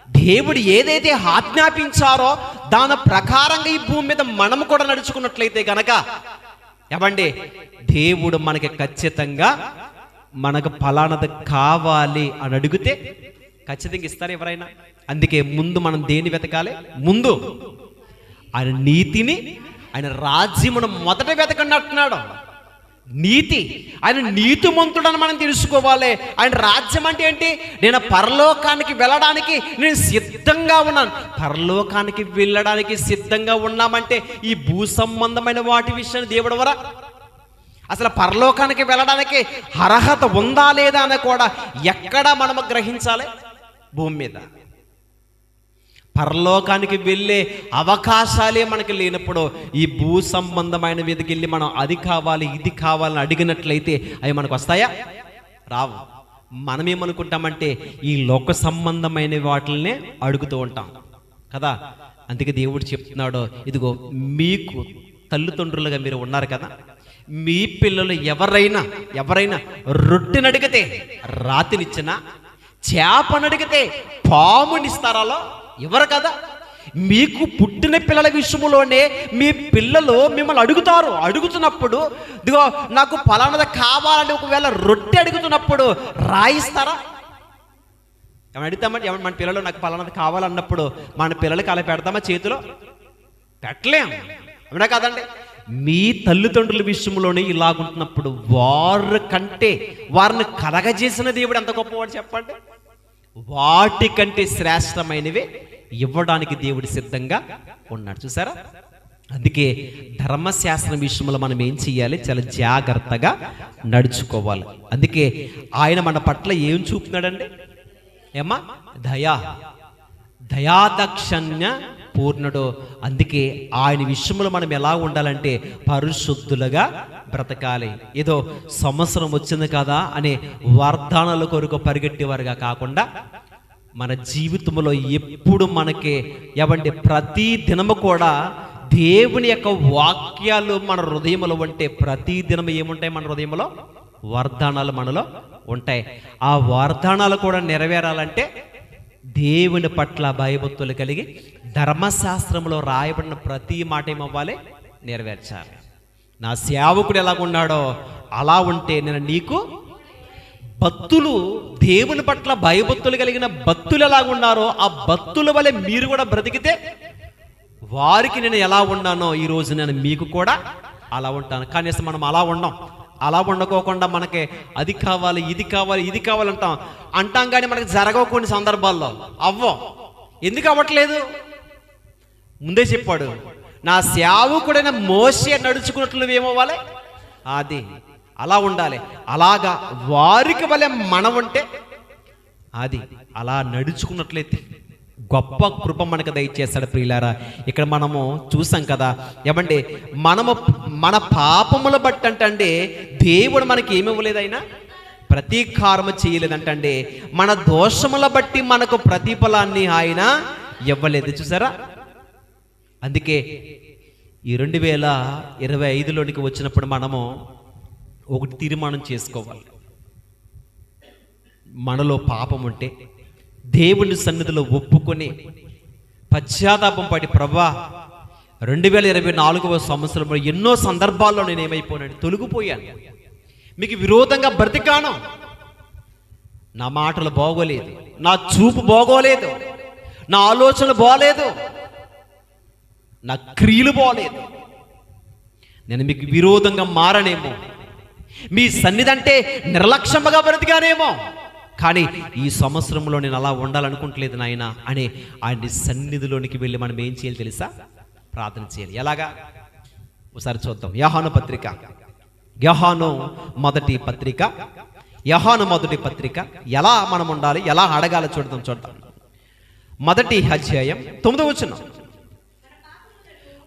దేవుడు ఏదైతే ఆజ్ఞాపించారో దాని ప్రకారంగా ఈ భూమి మీద మనము కూడా నడుచుకున్నట్లయితే గనక ఏమండి, దేవుడు మనకి ఖచ్చితంగా మనకు ఫలానది కావాలి అని అడిగితే ఖచ్చితంగా ఇస్తారు ఎవరైనా. అందుకే ముందు మనం దేన్ని వెతకాలి? ముందు ఆయన నీతిని, ఆయన రాజ్యమును మొదట వెతకండి అంటున్నాడు. నీతి, ఆయన నీతిమంతుడని మనం తెలుసుకోవాలి. ఆయన రాజ్యం అంటే ఏంటి? నేను పరలోకానికి వెళ్ళడానికి నేను సిద్ధంగా ఉన్నాను. పరలోకానికి వెళ్ళడానికి సిద్ధంగా ఉన్నామంటే ఈ భూ సంబంధమైన వాటి విషయాన్ని దేవుడు వరా అసలు పరలోకానికి వెళ్ళడానికి అర్హత ఉందా లేదా అని కూడా ఎక్కడ మనము గ్రహించాలి? భూమి మీద పరలోకానికి వెళ్ళే అవకాశాలే మనకి లేనప్పుడు ఈ భూ సంబంధమైన మీదకి వెళ్ళి మనం అది కావాలి ఇది కావాలని అడిగినట్లయితే అవి మనకు వస్తాయా? రావు. మనం ఏమనుకుంటామంటే ఈ లోక సంబంధమైన వాటిల్నే అడుగుతూ ఉంటాం కదా. అందుకే దేవుడు చెప్తున్నాడు, ఇదిగో మీకు తల్లిదండ్రులుగా మీరు ఉన్నారు కదా, మీ పిల్లలు ఎవరైనా రొట్టెని అడిగితే రాతినిచ్చినా, చేపనడిగితే పామునిస్తారాలో ఎవరు కదా. మీకు పుట్టిన పిల్లల విషయంలోనే మీ పిల్లలు మిమ్మల్ని అడుగుతున్నప్పుడు ఇదిగో నాకు ఫలానది కావాలని ఒకవేళ రొట్టె అడుగుతున్నప్పుడు రాయిస్తారా? ఏమని అడుగుతామంటే మన పిల్లలు నాకు ఫలానది కావాలన్నప్పుడు మన పిల్లలకి అలా పెడతామా? చేతిలో పెట్టలేం, అవునా కాదండి? మీ తల్లిదండ్రుల విషయంలోనే ఇలాగుంటున్నప్పుడు వారిని కలగజేసిన దేవుడు ఎంత గొప్పవాడు చెప్పండి. వాటికంటే శ్రేష్టమైనవి ఇవ్వడానికి దేవుడు సిద్ధంగా ఉన్నాడు. చూసారా? అందుకే ధర్మశాస్త్రం విషయంలో మనం ఏం చెయ్యాలి? చాలా జాగ్రత్తగా నడుచుకోవాలి. అందుకే ఆయన మన పట్ల ఏం చూపుతున్నాడండి? ఏమా? దయాదాక్షిణ్య పూర్ణుడు. అందుకే ఆయన విషయంలో మనం ఎలా ఉండాలంటే పరిశుద్ధులుగా బ్రతకాలి. ఏదో సంవత్సరం వచ్చింది కదా అనే వాగ్దానాల కొరకు పరిగెట్టేవారుగా కాకుండా మన జీవితంలో ఎప్పుడు మనకి ప్రతి దినము కూడా దేవుని యొక్క వాక్యాలు మన హృదయంలో ఉంటే ప్రతి దినము ఏముంటాయి? మన హృదయంలో వాగ్దానాలు మనలో ఉంటాయి. ఆ వాగ్దానాలు కూడా నెరవేరాలంటే దేవుని పట్ల భయభక్తులు కలిగి ధర్మశాస్త్రంలో రాయబడిన ప్రతి మాట ఏమవ్వాలి? నెరవేర్చాలి. నా సేవకుడు ఎలాగున్నాడో అలా ఉంటే నేను నీకు భక్తులు దేవుని పట్ల భయభక్తులు కలిగిన భక్తులు ఎలాగున్నారో ఆ భక్తుల వలె మీరు కూడా బ్రతికితే వారికి నేను ఎలా ఉన్నానో ఈరోజు నేను మీకు కూడా అలా ఉంటాను. కనీసం మనం అలా ఉండం. అలా ఉండకోకుండా మనకి అది కావాలి ఇది కావాలి ఇది కావాలంటాం అంటాం, కానీ మనకి జరగవు కొన్ని సందర్భాల్లో. అవ్వం. ఎందుకు అవ్వట్లేదు? ముందే చెప్పాడు, నా సేవకుడైన మోషే నడుచుకున్నట్లు ఏమవ్వాలి, అది అలా ఉండాలి. అలాగా వారికి వలె మనం ఉంటే అది అలా నడుచుకున్నట్లయితే గొప్ప కృప మనకు దయచేస్తాడు. ప్రియులారా, ఇక్కడ మనము చూసాం కదా, ఏమంటే మనము మన పాపముల బట్టి అంటే దేవుడు మనకి ఏమి ఇవ్వలేదు, అయినా ప్రతీకారము చేయలేదంటే మన దోషముల బట్టి మనకు ప్రతిఫలాన్ని ఆయన ఇవ్వలేదు. చూసారా? అందుకే ఈ 2025లోనికి వచ్చినప్పుడు మనము ఒకటి తీర్మానం చేసుకోవాలి. మనలో పాపం ఉంటే దేవుని సన్నిధిలో ఒప్పుకొని పశ్చాత్తాపం పడి, ప్రభా 2024వ సంవత్సరంలో ఎన్నో సందర్భాల్లో నేను ఏమైపోయాను, తొలగిపోయాను, మీకు విరోధంగా బ్రతికాను, నా మాటలు బాగోలేదు, నా చూపు బాగోలేదు, నా ఆలోచనలు బాగోలేదు, నా క్రియలు బాగోలేదు, నేను మీకు విరోధంగా మారనేమో, మీ సన్నిధి అంటే నిర్లక్ష్యంగా బ్రతికానేమో, కానీ ఈ సంవత్సరంలో నేను అలా ఉండాలనుకుంటలేదు నాయన అని ఆయన సన్నిధిలోనికి వెళ్ళి మనం ఏం చేయాలి తెలుసా? ప్రార్థన చేయాలి. ఎలాగా? ఒకసారి చూద్దాం. యోహాను మొదటి పత్రిక ఎలా మనం ఉండాలి, ఎలా అడగాలి చూద్దాం. మొదటి అధ్యాయం 9వ వచనం,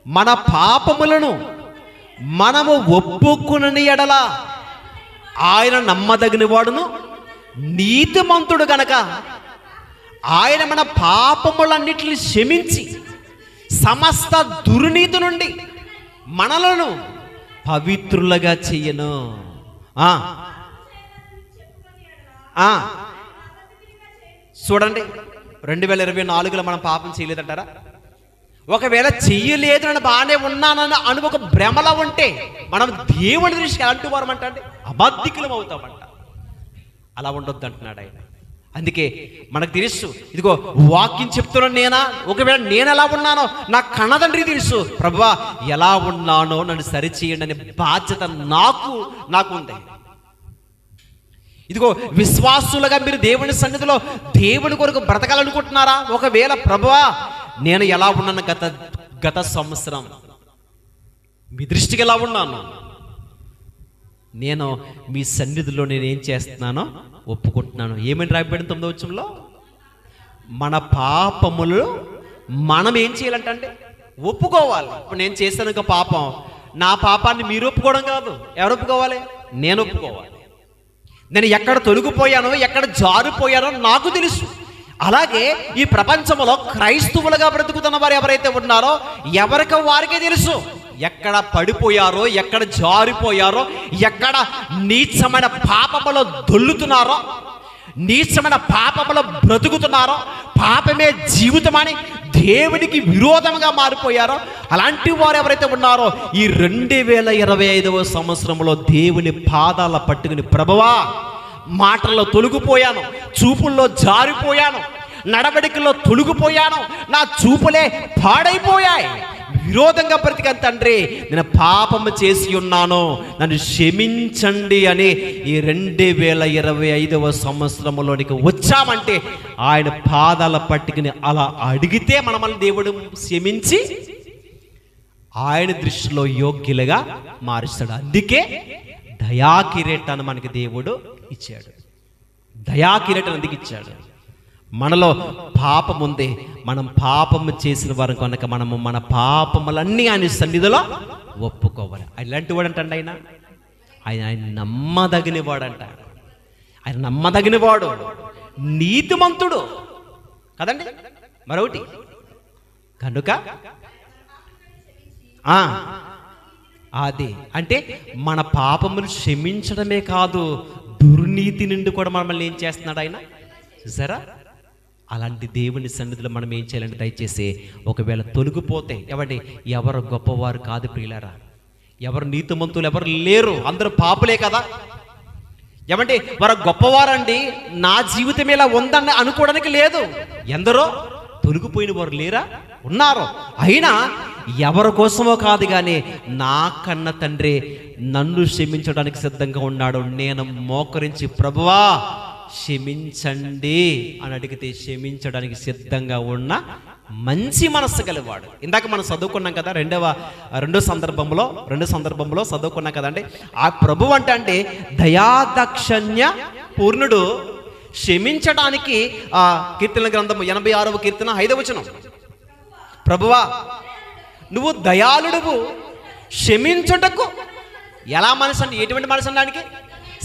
మన పాపములను మనము ఒప్పుకునని ఎడల ఆయన నమ్మదగిన వాడును నీతిమంతుడు గనక ఆయన మన పాపములన్నిటిని క్షమించి సమస్త దుర్నీతి నుండి మనలను పవిత్రులుగా చెయ్యను. చూడండి, 2024లో మనం పాపం చేయలేదంటారా? ఒకవేళ చెయ్యలేదు అని బాగానే ఉన్నానని అను ఒక భ్రమలో ఉంటే మనం దేవుని దృష్టికి ఎలాంటి వారమంట అంటే అబద్ధికులం అవుతామంట. అలా ఉండొద్దు అంటున్నాడు ఆయన. అందుకే మనకు తెలుసు, ఇదిగో వాక్యం చెప్తున్నాను నేనా, ఒకవేళ నేను ఎలా ఉన్నానో నా కన్నతండ్రికి తెలుసు, ప్రభువా ఎలా ఉన్నానో నన్ను సరిచేయండి అనే బాధ్యత నాకు ఉంది. ఇదిగో విశ్వాసులుగా మీరు దేవుని సన్నిధిలో దేవుని కొరకు బ్రతకాలనుకుంటున్నారా? ఒకవేళ ప్రభువా నేను ఎలా ఉన్నాను గత సంవత్సరం, మీ దృష్టికి ఎలా ఉన్నాను, నేను మీ సన్నిధిలో నేనేం చేస్తున్నానో ఒప్పుకుంటున్నాను. ఏమని రాయబడింది 9వ వచనంలో? మన పాపములు మనం ఏం చేయాలంటే ఒప్పుకోవాలి. ఇప్పుడు నేను చేశాను ఒక పాపం, నా పాపాన్ని మీరు ఒప్పుకోవడం కాదు, ఎవరు ఒప్పుకోవాలి? నేను ఒప్పుకోవాలి. నేను ఎక్కడ తొలగిపోయానో, ఎక్కడ జారిపోయానో నాకు తెలుసు. అలాగే ఈ ప్రపంచంలో క్రైస్తవులుగా బ్రతుకుతున్న వారు ఎవరైతే ఉన్నారో ఎవరికి వారికే తెలుసు ఎక్కడ పడిపోయారో, ఎక్కడ జారిపోయారో, ఎక్కడ నీచమైన పాపములో దొల్లుతున్నారో, నీచమైన పాపములో బ్రతుకుతున్నారో, పాపమే జీవితమని దేవునికి విరోధంగా మారిపోయారో అలాంటి వారు ఎవరైతే ఉన్నారో ఈ 2025వ సంవత్సరంలో దేవుని పాదాల పట్టుకుని, ప్రభువా మాటల్లో తొలగిపోయాను, చూపుల్లో జారిపోయాను, నడవడికల్లో తొలగిపోయాను, నా చూపులే పాడైపోయాయి, విరోధంగా బ్రతికాను తండ్రి, నేను పాపము చేసి ఉన్నాను, నన్ను క్షమించండి అని ఈ 2025వ సంవత్సరంలోనికి వచ్చామంటే ఆయన పాదాల పట్టుకుని అలా అడిగితే మనల్ని దేవుడు క్షమించి ఆయన దృష్టిలో యోగ్యులుగా మారుస్తాడు. అందుకే దయాకిరీటాన్ని మనకి దేవుడు ఇచ్చాడు. దయాకిరీటాన్ని అందుకు ఇచ్చాడు. మనలో పాపం ఉంది, మనం పాపము చేసిన వారు కనుక మనము మన పాపములన్నీ ఆయన సన్నిధిలో ఒప్పుకోవాలి. ఇలాంటి వాడు అంటండి ఆయన నమ్మదగిన వాడంట. ఆయన నమ్మదగిన వాడు, నీతిమంతుడు కదండి. మరొకటి కనుక అది అంటే మన పాపములు క్షమించడమే కాదు, దుర్నీతి నుండి కూడా మనల్ని ఏం చేస్తున్నాడు ఆయన, చూసారా? అలాంటి దేవుని సన్నిధిలో మనం ఏం చేయాలంటే దయచేసి ఒకవేళ తొలగిపోతే ఎవరు గొప్పవారు కాదు ప్రియులారా, ఎవరు నీతిమంతులు ఎవరు లేరు, అందరూ పాపులే కదా. ఏమంటే వారు గొప్పవారండి, నా జీవితం ఇలా ఉందని అనుకోవడానికి లేదు. ఎందరో తొలగిపోయిన వారు లేరా? ఉన్నారు. అయినా ఎవరి కోసమో కాదు కానీ నా కన్న తండ్రి నన్ను క్షమించడానికి సిద్ధంగా ఉన్నాడు. నేను మోకరించి ప్రభువా క్షమించండి అని అడిగితే క్షమించడానికి సిద్ధంగా ఉన్న మంచి మనస్సు గలవాడు. ఇందాక మనం చదువుకున్నాం కదా, రెండు సందర్భంలో చదువుకున్నాం కదండి. ఆ ప్రభు అంటే దయాదాక్షణ్య పూర్ణుడు, క్షమించడానికి. ఆ కీర్తన గ్రంథము 86వ కీర్తన 5వ వచనం, ప్రభువా నువ్వు దయాళుడువు, క్షమించుటకు ఎలా మనసు అంటే ఎటువంటి మనసు అనడానికి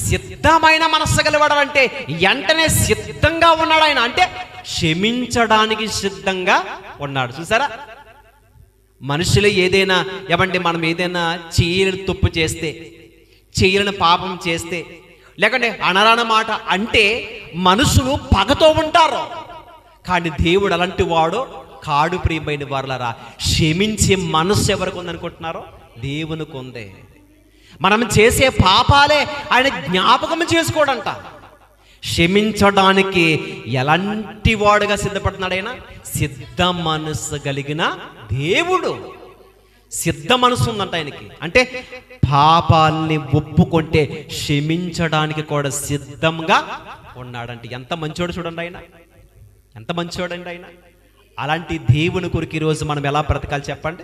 సిద్ధమైన మనస్సు గలవాడు. అంటే వెంటనే సిద్ధంగా ఉన్నాడు ఆయన, అంటే క్షమించడానికి సిద్ధంగా ఉన్నాడు. చూసారా, మనుషులు ఏదైనా ఏమంటే మనం ఏదైనా చేయని తప్పు చేస్తే, చేయని పాపం చేస్తే, లేకంటే అనరాన మాట అంటే మనుషులు పగతో ఉంటారు. కానీ దేవుడు అలాంటి వాడు కాడు. ప్రియమైన వారలారా, క్షమించే మనస్సు ఎవరికి ఉందనుకుంటున్నారో దేవునికి ఉంది. మనం చేసే పాపాలే ఆయన జ్ఞాపకం చేసుకోడంట. క్షమించడానికి ఎలాంటి వాడుగా సిద్ధపడుతున్నాడు ఆయన? సిద్ధ మనస్సు కలిగిన దేవుడు. సిద్ధ మనసు ఉందంట ఆయనకి. అంటే పాపాల్ని ఒప్పుకుంటే క్షమించడానికి కూడా సిద్ధంగా ఉన్నాడంటే ఎంత మంచోడు చూడండి ఆయన, ఎంత మంచోడండి ఆయన. అలాంటి దేవుని కొరకు ఈరోజు మనం ఎలా బ్రతకాలి చెప్పండి?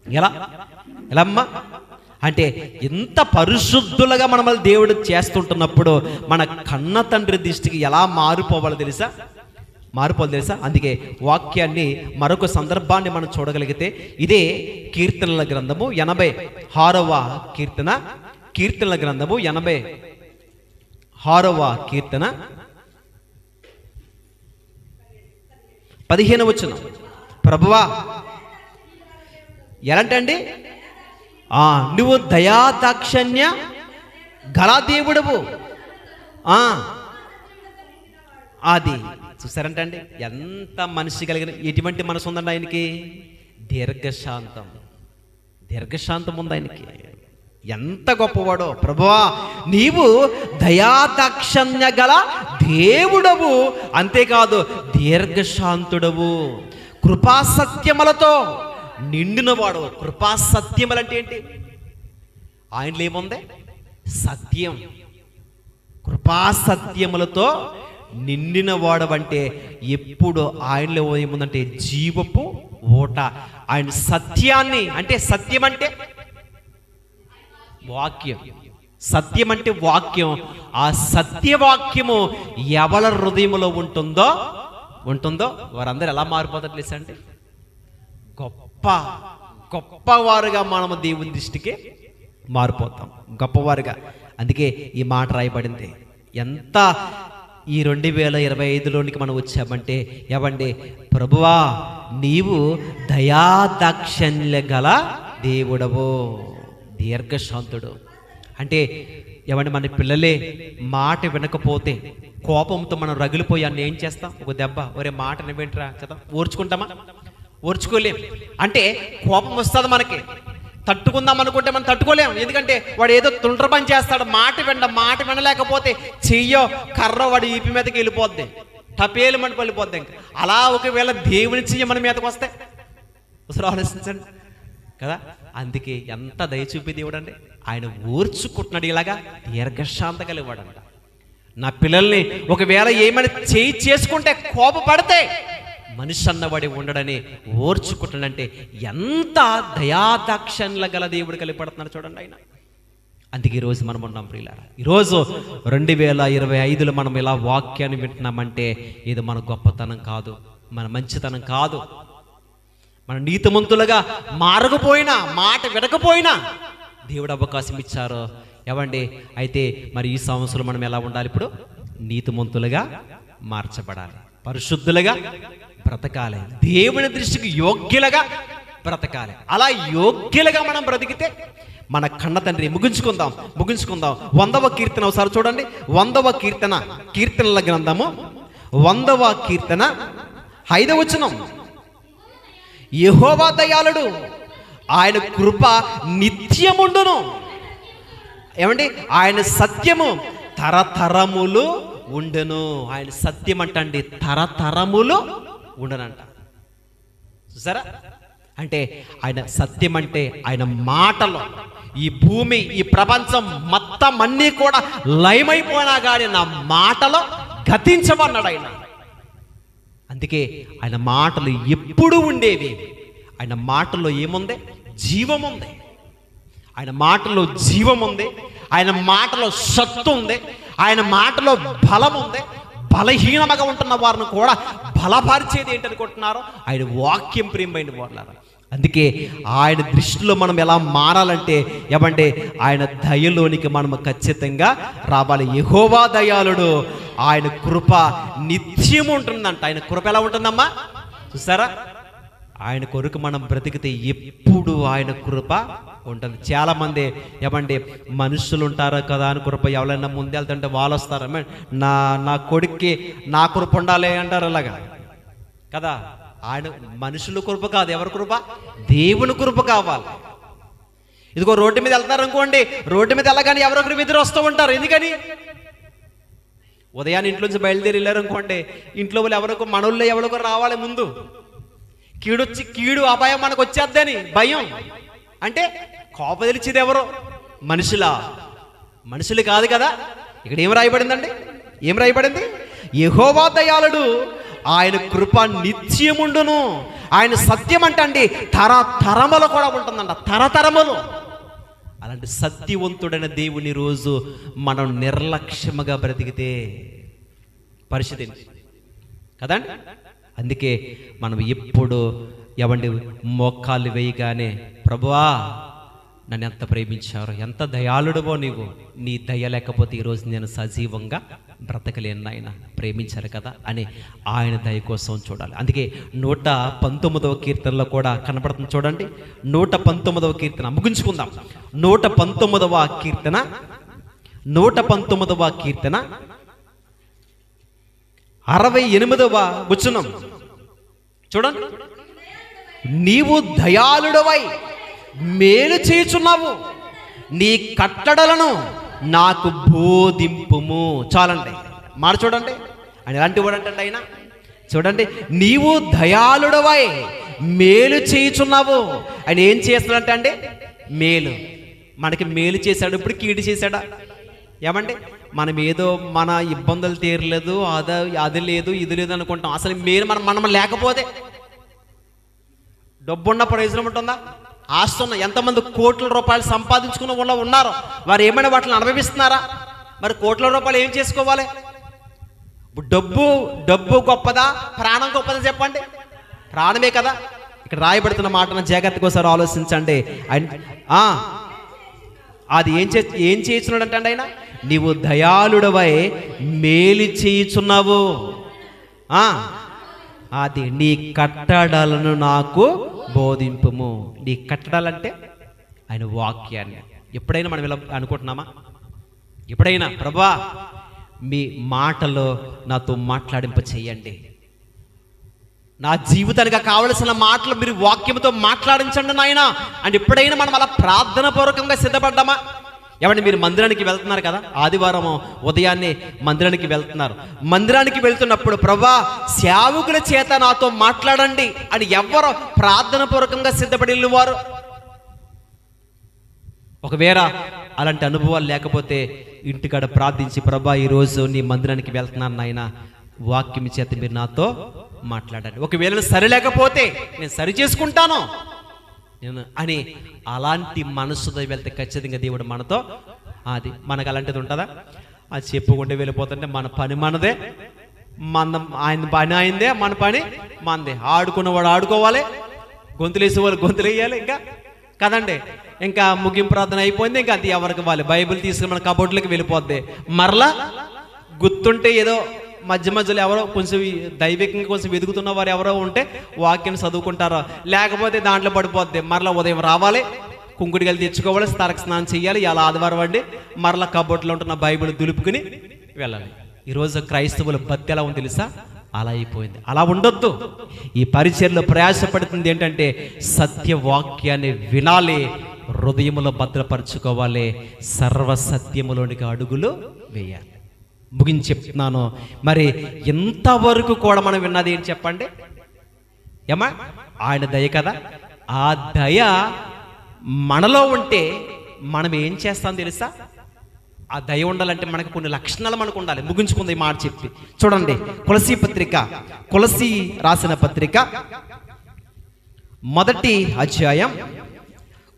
ఎలా అమ్మా అంటే ఎంత పరిశుద్ధులుగా మనల్ని దేవుడు చేస్తుంటున్నప్పుడు మన కన్న తండ్రి దృష్టికి ఎలా మారిపోవాలి తెలుసా? అందుకే వాక్యాన్ని మరొక సందర్భాన్ని మనం చూడగలిగితే ఇదే కీర్తనల గ్రంథము 86వ కీర్తన, కీర్తనల గ్రంథము 86వ కీర్తన 15వ వచనం, ప్రభువా ఎలాంటండి? నువ్వు దయాదాక్షణ్య గల దేవుడవు. అది చూసారంటండి ఎంత మనిషి కలిగిన ఎటువంటి మనసు ఉందండి ఆయనకి? దీర్ఘశాంతం ఉంది ఆయనకి. ఎంత గొప్పవాడో! ప్రభువా నీవు దయాదాక్షణ్య గల దేవుడవు, అంతేకాదు దీర్ఘశాంతుడవు, కృపాసత్యములతో నిండినవాడు. కృపాసత్యములు అంటే ఏంటి? ఆయనలో ఏముంది? సత్యం. కృపాసత్యములతో నిండిన వాడవంటే ఎప్పుడు ఆయనలో ఏముందంటే జీవపు ఓట. ఆయన సత్యాన్ని అంటే సత్యం అంటే వాక్యం. సత్యం అంటే వాక్యం. ఆ సత్యవాక్యము ఎవరి హృదయంలో ఉంటుందో వారందరూ ఎలా మారిపోతారు తెలుసా అంటే గొప్పవారుగా మనము దేవుని దృష్టికి మారిపోతాం, గొప్పవారుగా. అందుకే ఈ మాట రాయబడింది. ఎంత ఈ 2025లోనికి మనం వచ్చామంటే ఏమండి, ప్రభువా నీవు దయాదాక్షణ్య గల దేవుడవు, దీర్ఘశాంతుడు. అంటే ఏమంటే మన పిల్లలే మాట వినకపోతే కోపంతో మనం రగిలిపోయాన్ని ఏం చేస్తాం? ఒక దెబ్బ, ఒరే మాట వింటరా కదా, ఓర్చుకుంటామా? ఓర్చుకోలేం. అంటే కోపం వస్తుంది మనకి, తట్టుకుందాం అనుకుంటే మనం తట్టుకోలేం. ఎందుకంటే వాడు ఏదో తుండ్ర పని చేస్తాడు. మాట వినలేకపోతే చెయ్యో కర్ర వాడు ఈపి మీదకి వెళ్ళిపోద్ది, టపేలు మంట వెళ్ళిపోద్ది. ఇంకా అలా ఒకవేళ దేవుని చెయ్యి మన మీదకి వస్తే ఒకసారి ఆలోచించండి కదా. అందుకే ఎంత దయ చూపి దేవుడు అండి, ఆయన ఓర్చుకుంటున్నాడు. ఇలాగా దీర్ఘశాంత కలివాడంట. నా పిల్లల్ని ఒకవేళ ఏమైనా చేసుకుంటే కోపపడితే మనిషి అన్నవాడి ఉండడని ఓర్చుకుంటాడంటే ఎంత దయాదాక్షణ్య గల దేవుడు కలిపడుతున్నాడు చూడండి ఆయన. అందుకే ఈరోజు మనం ఉన్నాం ప్రియులారా. ఈరోజు 2025లో మనం ఇలా వాక్యాన్ని వింటున్నామంటే ఇది మన గొప్పతనం కాదు, మన మంచితనం కాదు. మన నీతిమంతులుగా మారకపోయినా, మాట వినకపోయినా దేవుడు అవకాశం ఇచ్చారు. ఏవండి అయితే మరి ఈ సంవత్సరం మనం ఎలా ఉండాలి? ఇప్పుడు నీతిమంతులుగా మార్చబడాలి, పరిశుద్ధులుగా బ్రతకాలి, దేవుని దృష్టికి యోగ్యులుగా బ్రతకాలి. అలా యోగ్యులుగా మనం బ్రతికితే మన కన్న తండ్రి ముగించుకుందాం. 100వ కీర్తన ఒకసారి చూడండి. 100వ కీర్తన, కీర్తనల గ్రంథము 100వ కీర్తన 5వ వచనం, యెహోవా దయాళుడు, ఆయన కృప నిత్యముండును. ఏమండి ఆయన సత్యము తరతరములు ఉండెను. ఆయన సత్యం అంటండి తరతరములు ఉండనంట. చూసారా? అంటే ఆయన సత్యం అంటే ఆయన మాటలో ఈ భూమి ఈ ప్రపంచం మొత్తం అన్నీ కూడా లయమైపోయినా కానీ నా మాటలో గతించమన్నాడు ఆయన. అందుకే ఆయన మాటలు ఎప్పుడు ఉండేవి. ఆయన మాటల్లో ఏముంది? జీవం ఉంది. ఆయన మాటలో జీవం ఉంది. ఆయన మాటలో సత్తు ఉంది. ఆయన మాటలో బలం ఉంది. బలహీనముగా ఉంటున్న వారిని కూడా బలపరిచేది ఏంటనుకుంటున్నారు? ఆయన వాక్యం. ప్రియమైన వాళ్ళారా, అందుకే ఆయన దృష్టిలో మనం ఎలా మారాలంటే ఏమంటే ఆయన దయలోనికి మనం ఖచ్చితంగా రావాలి. యెహోవా దయాళుడు, ఆయన కృప నిత్యం ఉంటుందంట. ఆయన కృప ఎలా ఉంటుందమ్మా? చూసారా? ఆయన కొరకు మనం బ్రతికితే ఎప్పుడు ఆయన కృప ఉంటుంది. చాలామంది ఏమంటే మనుషులు ఉంటారు కదా అని కృప ఎవరైనా ముందు వెళ్తుంటే వాళ్ళు వస్తారు, నా కొడుక్కి నా కృప ఉండాలి అంటారు అలాగా కదా. ఆయన మనుషుల కృప కాదు, ఎవరి కృప? దేవుని కృప కావాలి. ఇదిగో రోడ్డు మీద వెళ్తున్నారు అనుకోండి, రోడ్డు మీద వెళ్ళగానే ఎవరొకరు ఎదురు వస్తూ ఉంటారు. ఎందుకని? ఉదయాన్నే ఇంట్లో నుంచి బయలుదేరి వెళ్ళారు అనుకోండి, ఇంట్లో వాళ్ళు ఎవరికో మనోళ్ళు ఎవరికో రావాలి ముందు. కీడు అపాయం మనకు వచ్చేద్దని భయం. అంటే కోపదిలిచేది ఎవరు? మనుషులా? మనుషులు కాదు కదా. ఇక్కడ ఏం రాయబడిందండి? ఏం రాయబడింది? యెహోవా దయాళుడు, ఆయన కృప నిత్యముండును. ఆయన సత్యం అంటండి తరతరములు కూడా ఉంటుందంట. తరతరములు. అలాంటి సత్యవంతుడైన దేవుని రోజు మనం నిర్లక్ష్యముగా బ్రతికితే పరిస్థితి కదండి. అందుకే మనం ఎప్పుడు ఎవండి మోకాళ్ళు వేయగానే ప్రభువా నన్ను ఎంత ప్రేమించారో, ఎంత దయాళుడువో నీవు, నీ దయ లేకపోతే ఈరోజు నేను సజీవంగా బ్రతకలేను నాయన, ప్రేమించారు కదా అని ఆయన దయ కోసం చూడాలి. అందుకే 119వ కీర్తనలో కూడా కనపడుతుంది చూడండి. 119వ కీర్తన ముగించుకుందాం. 119వ కీర్తన 68వ వచనం చూడండి. నీవు దయాళుడవై మేలు చేయుచున్నావు, నీ కట్టడలను నాకు బోధింపుము. చాలండి మాట చూడండి. ఆయన ఎలాంటి వాడు అంటే ఆయన చూడండి, నీవు దయాళుడవై మేలు చేయుచున్నావు. ఆయన ఏం చేస్తున్నాడంటే అండి మేలు. మనకి మేలు చేశాడు, ఇప్పుడు కీడు చేశాడా? ఏమండి మనం ఏదో మన ఇబ్బందులు తీరలేదు, అది లేదు ఇది లేదు అనుకుంటాం. అసలు మేలు మనం లేకపోతే డబ్బున్న ప్రయోజనం ఉంటుందా? ఆస్తున్న ఎంతమంది కోట్ల రూపాయలు సంపాదించుకున్న వాళ్ళు ఉన్నారు, వారు ఏమైనా వాటిని అనుభవిస్తున్నారా? మరి కోట్ల రూపాయలు ఏం చేసుకోవాలి? డబ్బు గొప్పదా, ప్రాణం గొప్పదా? చెప్పండి. ప్రాణమే కదా. ఇక్కడ రాయబడుతున్న మాటను జాగ్రత్తగా ఒకసారి ఆలోచించండి. అది ఏం చేస్తున్నాడు అంటే ఆయన, నీవు దయాళుడవై మేలు చేయుచున్నావు, అది నీ కట్టడలను నాకు బోధింపుము. నీ కట్టడాలంటే ఆయన వాక్యాన్ని. ఎప్పుడైనా మనం ఇలా అనుకుంటున్నామా? ఎప్పుడైనా ప్రభువా మీ మాటలో నాతో మాట్లాడింప చేయండి, నా జీవితానికి కావలసిన మాటలు మీరు వాక్యంతో మాట్లాడించండి నాయన అని ఎప్పుడైనా మనం అలా ప్రార్థన పూర్వకంగా సిద్ధపడ్డామా? ఏమంటే మీరు మందిరానికి వెళ్తున్నారు కదా, ఆదివారం ఉదయాన్నే మందిరానికి వెళ్తున్నారు. మందిరానికి వెళ్తున్నప్పుడు ప్రభువా సేవకుల చేత నాతో మాట్లాడండి అని ఎవరు ప్రార్థన పూర్వకంగా సిద్ధపడి వెళ్ళేవారు? ఒకవేళ అలాంటి అనుభవాలు లేకపోతే ఇంటికాడ ప్రార్థించి ప్రభువా ఈరోజు నీ మందిరానికి వెళ్తున్నాను నాయన, వాక్యం చేత మీరు నాతో మాట్లాడండి. ఒకవేళ సరి లేకపోతే నేను సరి చేసుకుంటాను అని అలాంటి మనసుతో వెళ్తే ఖచ్చితంగా దేవుడు మనతో, అది మనకు అలాంటిది ఉంటుందా? అది చెప్పుకుంటే వెళ్ళిపోతుంటే మన పని మనదే, ఆయన పని అయిందే, మన పని మనదే. ఆడుకున్నవాడు ఆడుకోవాలి, గొంతులు వేసేవాళ్ళు గొంతులు వేయాలి, ఇంకా కదండి. ఇంకా ముగింపు ప్రార్థన అయిపోయింది, ఇంకా అది ఎవరికి వాళ్ళు బైబిల్ తీసుకుని మన కబోర్డ్లోకి వెళ్ళిపోద్ది. మరలా గుర్తుంటే ఏదో మధ్యలో ఎవరో కొంచెం దైవికంగా కొంచెం వెతుకుతున్న వారు ఎవరో ఉంటే వాక్యం చదువుకుంటారో, లేకపోతే దాంట్లో పడిపోద్ది. మరలా ఉదయం రావాలి, కుంకుడిగలు తెచ్చుకోవాలి, తలకు స్నానం చేయాలి, ఇలా ఆదివారం అండి మరలా కబోర్డ్లో ఉంటున్న బైబిల్ దులుపుకుని వెళ్ళాలి. ఈరోజు క్రైస్తవుల భక్తి ఎలా ఉంది తెలుసా? అలా అయిపోయింది. అలా ఉండొద్దు. ఈ పరిచర్లో ప్రయాసపడుతుంది ఏంటంటే సత్యవాక్యాన్ని వినాలి, హృదయములో భద్రపరచుకోవాలి, సర్వసత్యములోనికి అడుగులు వేయాలి. ముగించి చెప్తున్నాను. మరి ఇంతవరకు కూడా మనం విన్నది ఏంటి చెప్పండి? ఏమా ఆయన దయ కదా. ఆ దయ మనలో ఉంటే మనం ఏం చేస్తాం తెలుసా? ఆ దయ ఉండాలంటే మనకు కొన్ని లక్షణాలు మనకు ఉండాలి. ముగించుకుంది ఈ మాట చెప్పి చూడండి. కొలసీ రాసిన పత్రిక మొదటి అధ్యాయం,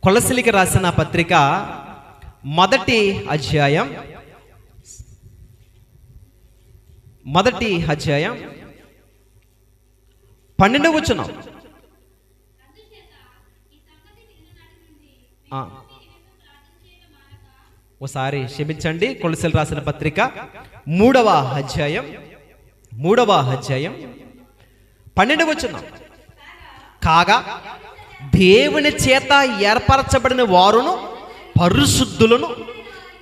కొలసీలికి రాసిన పత్రిక మొదటి అధ్యాయం 12వ వచనం. ఒకసారి క్షమించండి. కొలసీలు రాసిన పత్రిక 3వ అధ్యాయం 12వ వచనం. కాగా దేవుని చేత ఏర్పరచబడిన వారును పరిశుద్ధులను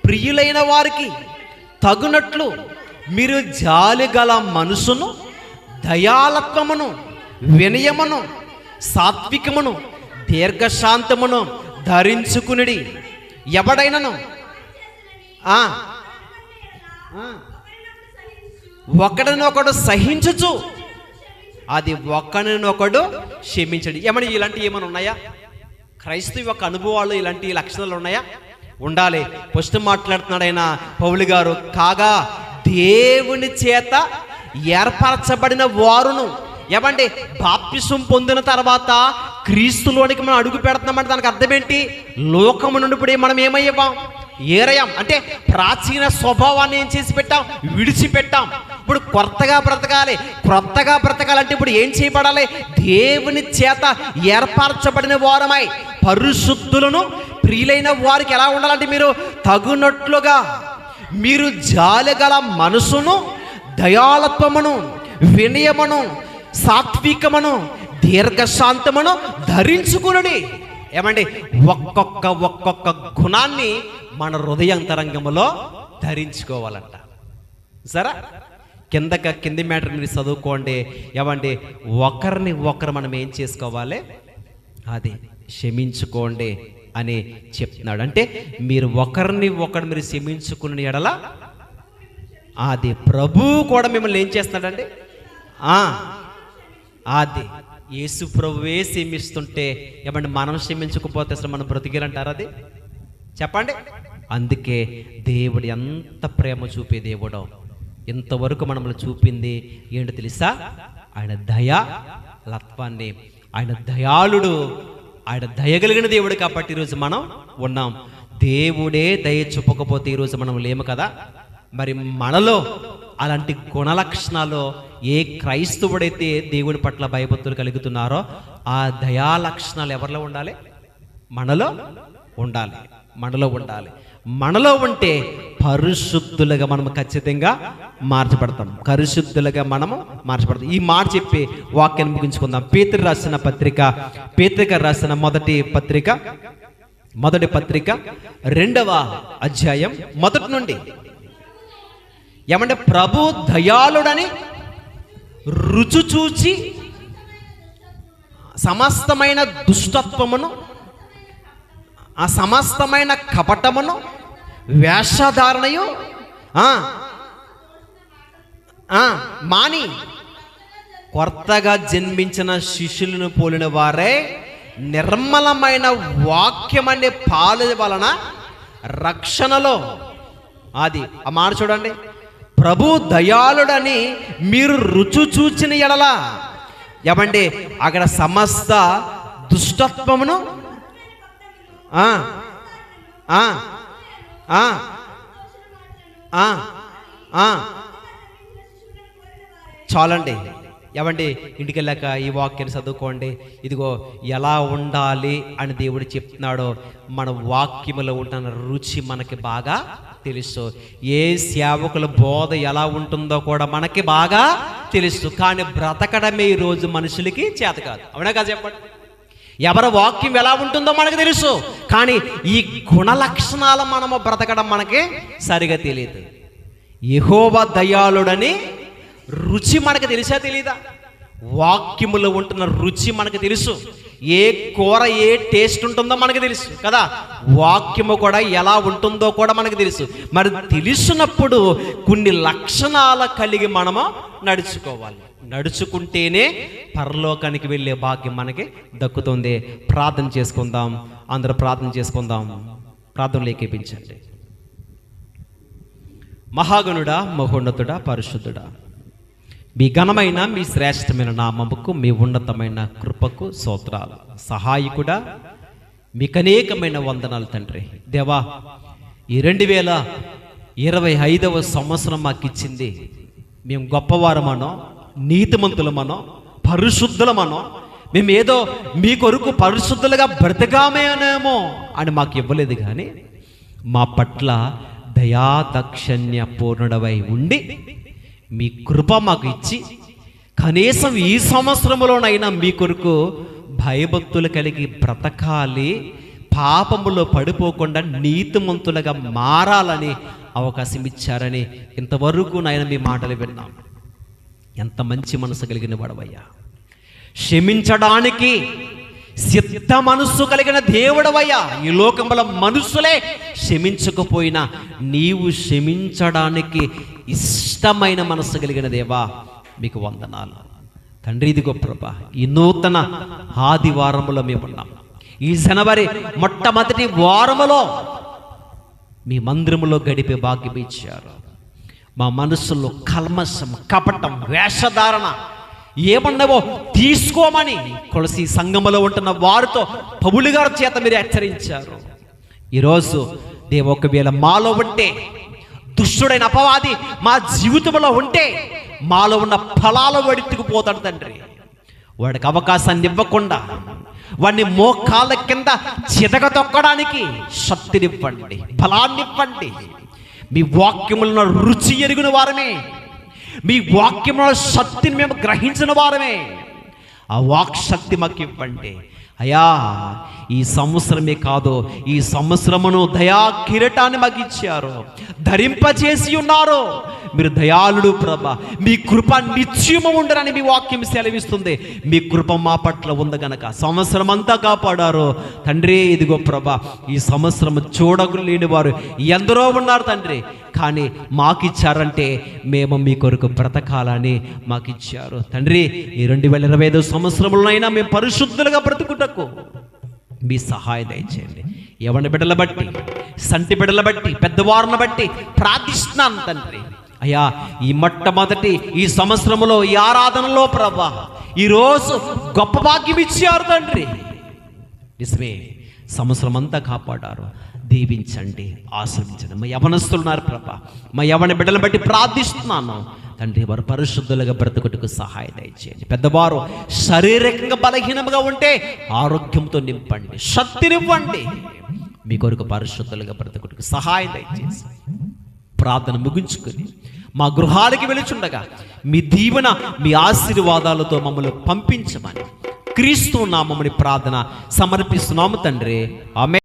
ప్రియులైన వారికి తగునట్లు మీరు జాలిగల మనసును, దయాలత్వమును, వినయమును, సాత్వికమును, దీర్ఘశాంతమును ధరించుకునిడి. ఎవడైనను ఒకడినొకడు సహించుచు, అది ఒకడినొకడు క్షమించండి. ఏమని ఇలాంటివి ఏమైనా ఉన్నాయా? క్రైస్తవ యొక్క అనుభవాలు ఇలాంటి లక్షణాలు ఉన్నాయా? ఉండాలి. ఫస్ట్ మాట్లాడుతున్నాడు ఆయన పౌలు గారు. కాగా దేవుని చేత ఏర్పరచబడిన వారును. ఏమండి, బాప్తిసం పొందిన తర్వాత క్రీస్తులోనికి మనం అడుగు పెడుతున్నామంటే దానికి అర్థం ఏంటి? లోకము నుండి ఇప్పుడు మనం ఏమయ్యాం? ఏరయాం. అంటే ప్రాచీన స్వభావాన్ని ఏం చేసి పెట్టాం? విడిచిపెట్టాం. ఇప్పుడు కొత్తగా బ్రతకాలంటే ఇప్పుడు ఏం చేయబడాలి? దేవుని చేత ఏర్పరచబడిన వారమై పరిశుద్ధులను ప్రియులైన వారికి ఎలా ఉండాలంటే మీరు తగునట్లుగా మీరు జాలిగల మనసును, దయాళత్వమును, వినయమును, సాత్వికమును, దీర్ఘశాంతమును ధరించుకునుడి. ఏమండి, ఒక్కొక్క గుణాన్ని మన హృదయాంతరంగంలో ధరించుకోవాలంట. సరే, కింది మ్యాటర్ మీరు చదువుకోండి. ఏమండి, ఒకరిని ఒకరు మనం ఏం చేసుకోవాలి? అది క్షమించుకోండి అని చెప్తున్నాడు. అంటే మీరు ఒకరిని ఒకరు మీరు క్షమించుకున్న ఎడల అది ప్రభువు కూడా మిమ్మల్ని ఏం చేస్తున్నాడండి? అది యేసు ప్రభువే క్షమిస్తుంటే ఏమంటే మనం క్షమించకపోతే అసలు మనం బ్రతికేలంటారు? అది చెప్పండి. అందుకే దేవుడు ఎంత ప్రేమ చూపే దేవుడో ఇంతవరకు మనల్ని చూపింది ఏంటో తెలుసా? ఆయన దయాళత్వాన్ని. ఆయన దయాళుడు, ఆయన దయగలిగిన దేవుడు కాబట్టి ఈరోజు మనం ఉన్నాం. దేవుడే దయ చూపకపోతే ఈరోజు మనం లేము కదా. మరి మనలో అలాంటి గుణలక్షణాలు ఏ క్రైస్తవుడైతే దేవుని పట్ల భయభక్తులు కలుగుతున్నారో ఆ దయా లక్షణాలు ఎవరిలో ఉండాలి? మనలో ఉండాలి. మనలో ఉంటే పరిశుద్ధులుగా మనం ఖచ్చితంగా మార్చబడతాం. ఈ మాట చెప్పి వాక్యాన్ని ముగించుకుందాం. పేతురు రాసిన మొదటి పత్రిక 2వ అధ్యాయం మొదటి నుండి. ఏమంటే ప్రభు దయాళుడని రుచి చూచి సమస్తమైన దుష్టత్వమును, ఆ సమస్తమైన కపటమును, వేషధారణయు మాని కొత్తగా జన్మించిన శిష్యులను పోలిన వారే నిర్మలమైన వాక్యం అనే పాలు వలన రక్షణలో. అది ఆ మాట చూడండి. ప్రభు దయాళుడని మీరు రుచి చూచిన ఎడల ఏమండి అక్కడ సమస్త దుష్టత్వమును చాలండి. ఏమండి, ఇంటికి వెళ్ళాక ఈ వాక్యాన్ని చదువుకోండి. ఇదిగో ఎలా ఉండాలి అని దేవుడు చెప్తున్నాడో మన వాక్యములో ఉంటున్న రుచి మనకి బాగా తెలుసు. ఏ సేవకుల బోధ ఎలా ఉంటుందో కూడా మనకి బాగా తెలుసు. కానీ బ్రతకడమే ఈరోజు మనుషులకి చేత కాదు. అవునా కాదు చెప్పండి? ఎవరి వాక్యం ఎలా ఉంటుందో మనకు తెలుసు, కానీ ఈ గుణ లక్షణాలు మనము బ్రతకడం మనకి సరిగా తెలియదు. యెహోవా దయాళుడని రుచి మనకు తెలుసా తెలీదా? వాక్యములో ఉంటున్న రుచి మనకు తెలుసు. ఏ కూర ఏ టేస్ట్ ఉంటుందో మనకు తెలుసు కదా, వాక్యము కూడా ఎలా ఉంటుందో కూడా మనకు తెలుసు. మరి తెలిసినప్పుడు కొన్ని లక్షణాలు కలిగి మనము నడుచుకోవాలి. నడుచుకుంటేనే పరలోకానికి వెళ్ళే భాగ్యం మనకి దక్కుతుంది. ప్రార్థన చేసుకుందాం, అందరూ ప్రార్థన చేసుకుందాం. ప్రార్థనలు ఏకీపించండి. మహాగణుడా, మహోన్నతుడా, పరిశుద్ధుడా, మీ ఘనమైన మీ శ్రేష్టమైన నామముకు మీ ఉన్నతమైన కృపకు స్తోత్రాలు. సహాయకుడా, మీకు అనేకమైన వందనాలు తండ్రి. దేవా, ఈ 2025వ సంవత్సరం మాకు ఇచ్చింది. మేము గొప్పవారమనో, నీతిమంతులమనో, పరిశుద్ధులమనో, మేము ఏదో మీ కొరకు పరిశుద్ధులుగా బ్రతకామేనేమో అని మాకు ఇవ్వలేదు. కానీ మా పట్ల దయాదాక్షిణ్య పూర్ణుడవై ఉండి మీ కృప మాకు ఇచ్చి కనీసం ఈ సంవత్సరంలోనైనా మీ కొరకు భయభక్తులు కలిగి బ్రతకాలి, పాపములో పడిపోకుండా నీతిమంతులుగా మారాలని అవకాశం ఇచ్చారని ఇంతవరకు నాయన మీ మాటలు విన్నాం. ఎంత మంచి మనసు కలిగిన వాడవయ్యా, క్షమించడానికి సిద్ధ మనస్సు కలిగిన దేవుడవయ్యా. ఈ లోకంలో మనుషులే క్షమించకపోయినా నీవు క్షమించడానికి ఇష్టమైన మనస్సు కలిగిన దేవా, మీకు వందనాలు తండ్రి. ఇదిగో ప్రభా, ఈ నూతన ఆదివారములో మేము ఉన్నాం. ఈ జనవరి మొట్టమొదటి వారములో మీ మందిరములో గడిపే భాగ్యం ఇచ్చారు. మా మనసులో కల్మషం, కపటం, వేషధారణ ఏమన్నావో తీసుకోమని కొలసి సంఘములో ఉంటున్న వారితో పౌలు గారి చేత మీరు హెచ్చరించారు. ఈరోజు దేవ, ఒకవేళ మాలో ఉంటే, దుష్టుడైన అపవాది మా జీవితంలో ఉంటే, మాలో ఉన్న ఫలాలు వెడుతుకుపోతాడు తండ్రి. వాడికి అవకాశాన్ని ఇవ్వకుండా వాడిని మోకాళ్ళ కింద చితక తొక్కడానికి శక్తినివ్వండి, బలాన్నివ్వండి. మీ వాక్యములను రుచి ఎరిగిన వారమే, మీ వాక్యముల శక్తిని మేము గ్రహించిన వారమే. ఆ వాక్ శక్తి మాకు ఇవ్వండి అయ్యా. ఈ సంవత్సరమే కాదు, ఈ సంవత్సరమును దయా కిరీటాన్ని మాకు ఇచ్చారు, ధరింపచేసి ఉన్నారు. మీరు దయాళుడు ప్రభ, మీ కృప నిత్యము ఉండరని మీ వాక్యం సెలవిస్తుంది. మీ కృప మా పట్ల ఉంది గనక సంవత్సరం అంతా కాపాడారు తండ్రి. ఇదిగో ప్రభ, ఈ సంవత్సరం చూడలేని వారు ఎందరో ఉన్నారు తండ్రి, కానీ మాకు ఇచ్చారంటే మేము మీ కొరకు బ్రతకాలని మాకు ఇచ్చారు తండ్రి. ఈ 2025 సంవత్సరంలోనైనా మేము పరిశుద్ధులుగా బ్రతుకుటకు మీ సహాయం దయచేయండి. ఎవరి బిడ్డల బట్టి, సంటి బిడ్డల బట్టి, పెద్దవారిని బట్టి ప్రార్థిస్తున్నాను తండ్రి. అయ్యా, ఈ మొట్టమొదటి ఈ సంవత్సరంలో ఈ ఆరాధనలో ప్రభా, ఈరోజు గొప్ప భాగ్యం ఇచ్చారు తండ్రి. నిజమే, సంవత్సరం అంతా కాపాడారు. దీవించండి, ఆశ్రమించండి. మా యవనస్తులున్నారు ప్రభా, మా యవన బిడ్డలను బట్టి ప్రార్థిస్తున్నాను తండ్రి. వారు పరిశుద్ధులుగా బ్రతుకుటకు సహాయం దయచేయండి. పెద్దవారు శారీరకంగా బలహీనంగా ఉంటే ఆరోగ్యంతో నింపండి, శక్తినివ్వండి. మీ కొరకు పరిశుద్ధులుగా బ్రతుకుటకు సహాయం దయచేసి ప్రార్థన ముగించుకొని మా గృహాలకి వెళుచుండగా మీ దీవెన, మీ ఆశీర్వాదాలతో మమ్మల్ని పంపించమని క్రీస్తు నామముని ప్రార్థన సమర్పిస్తున్నాము తండ్రి. ఆమేన్.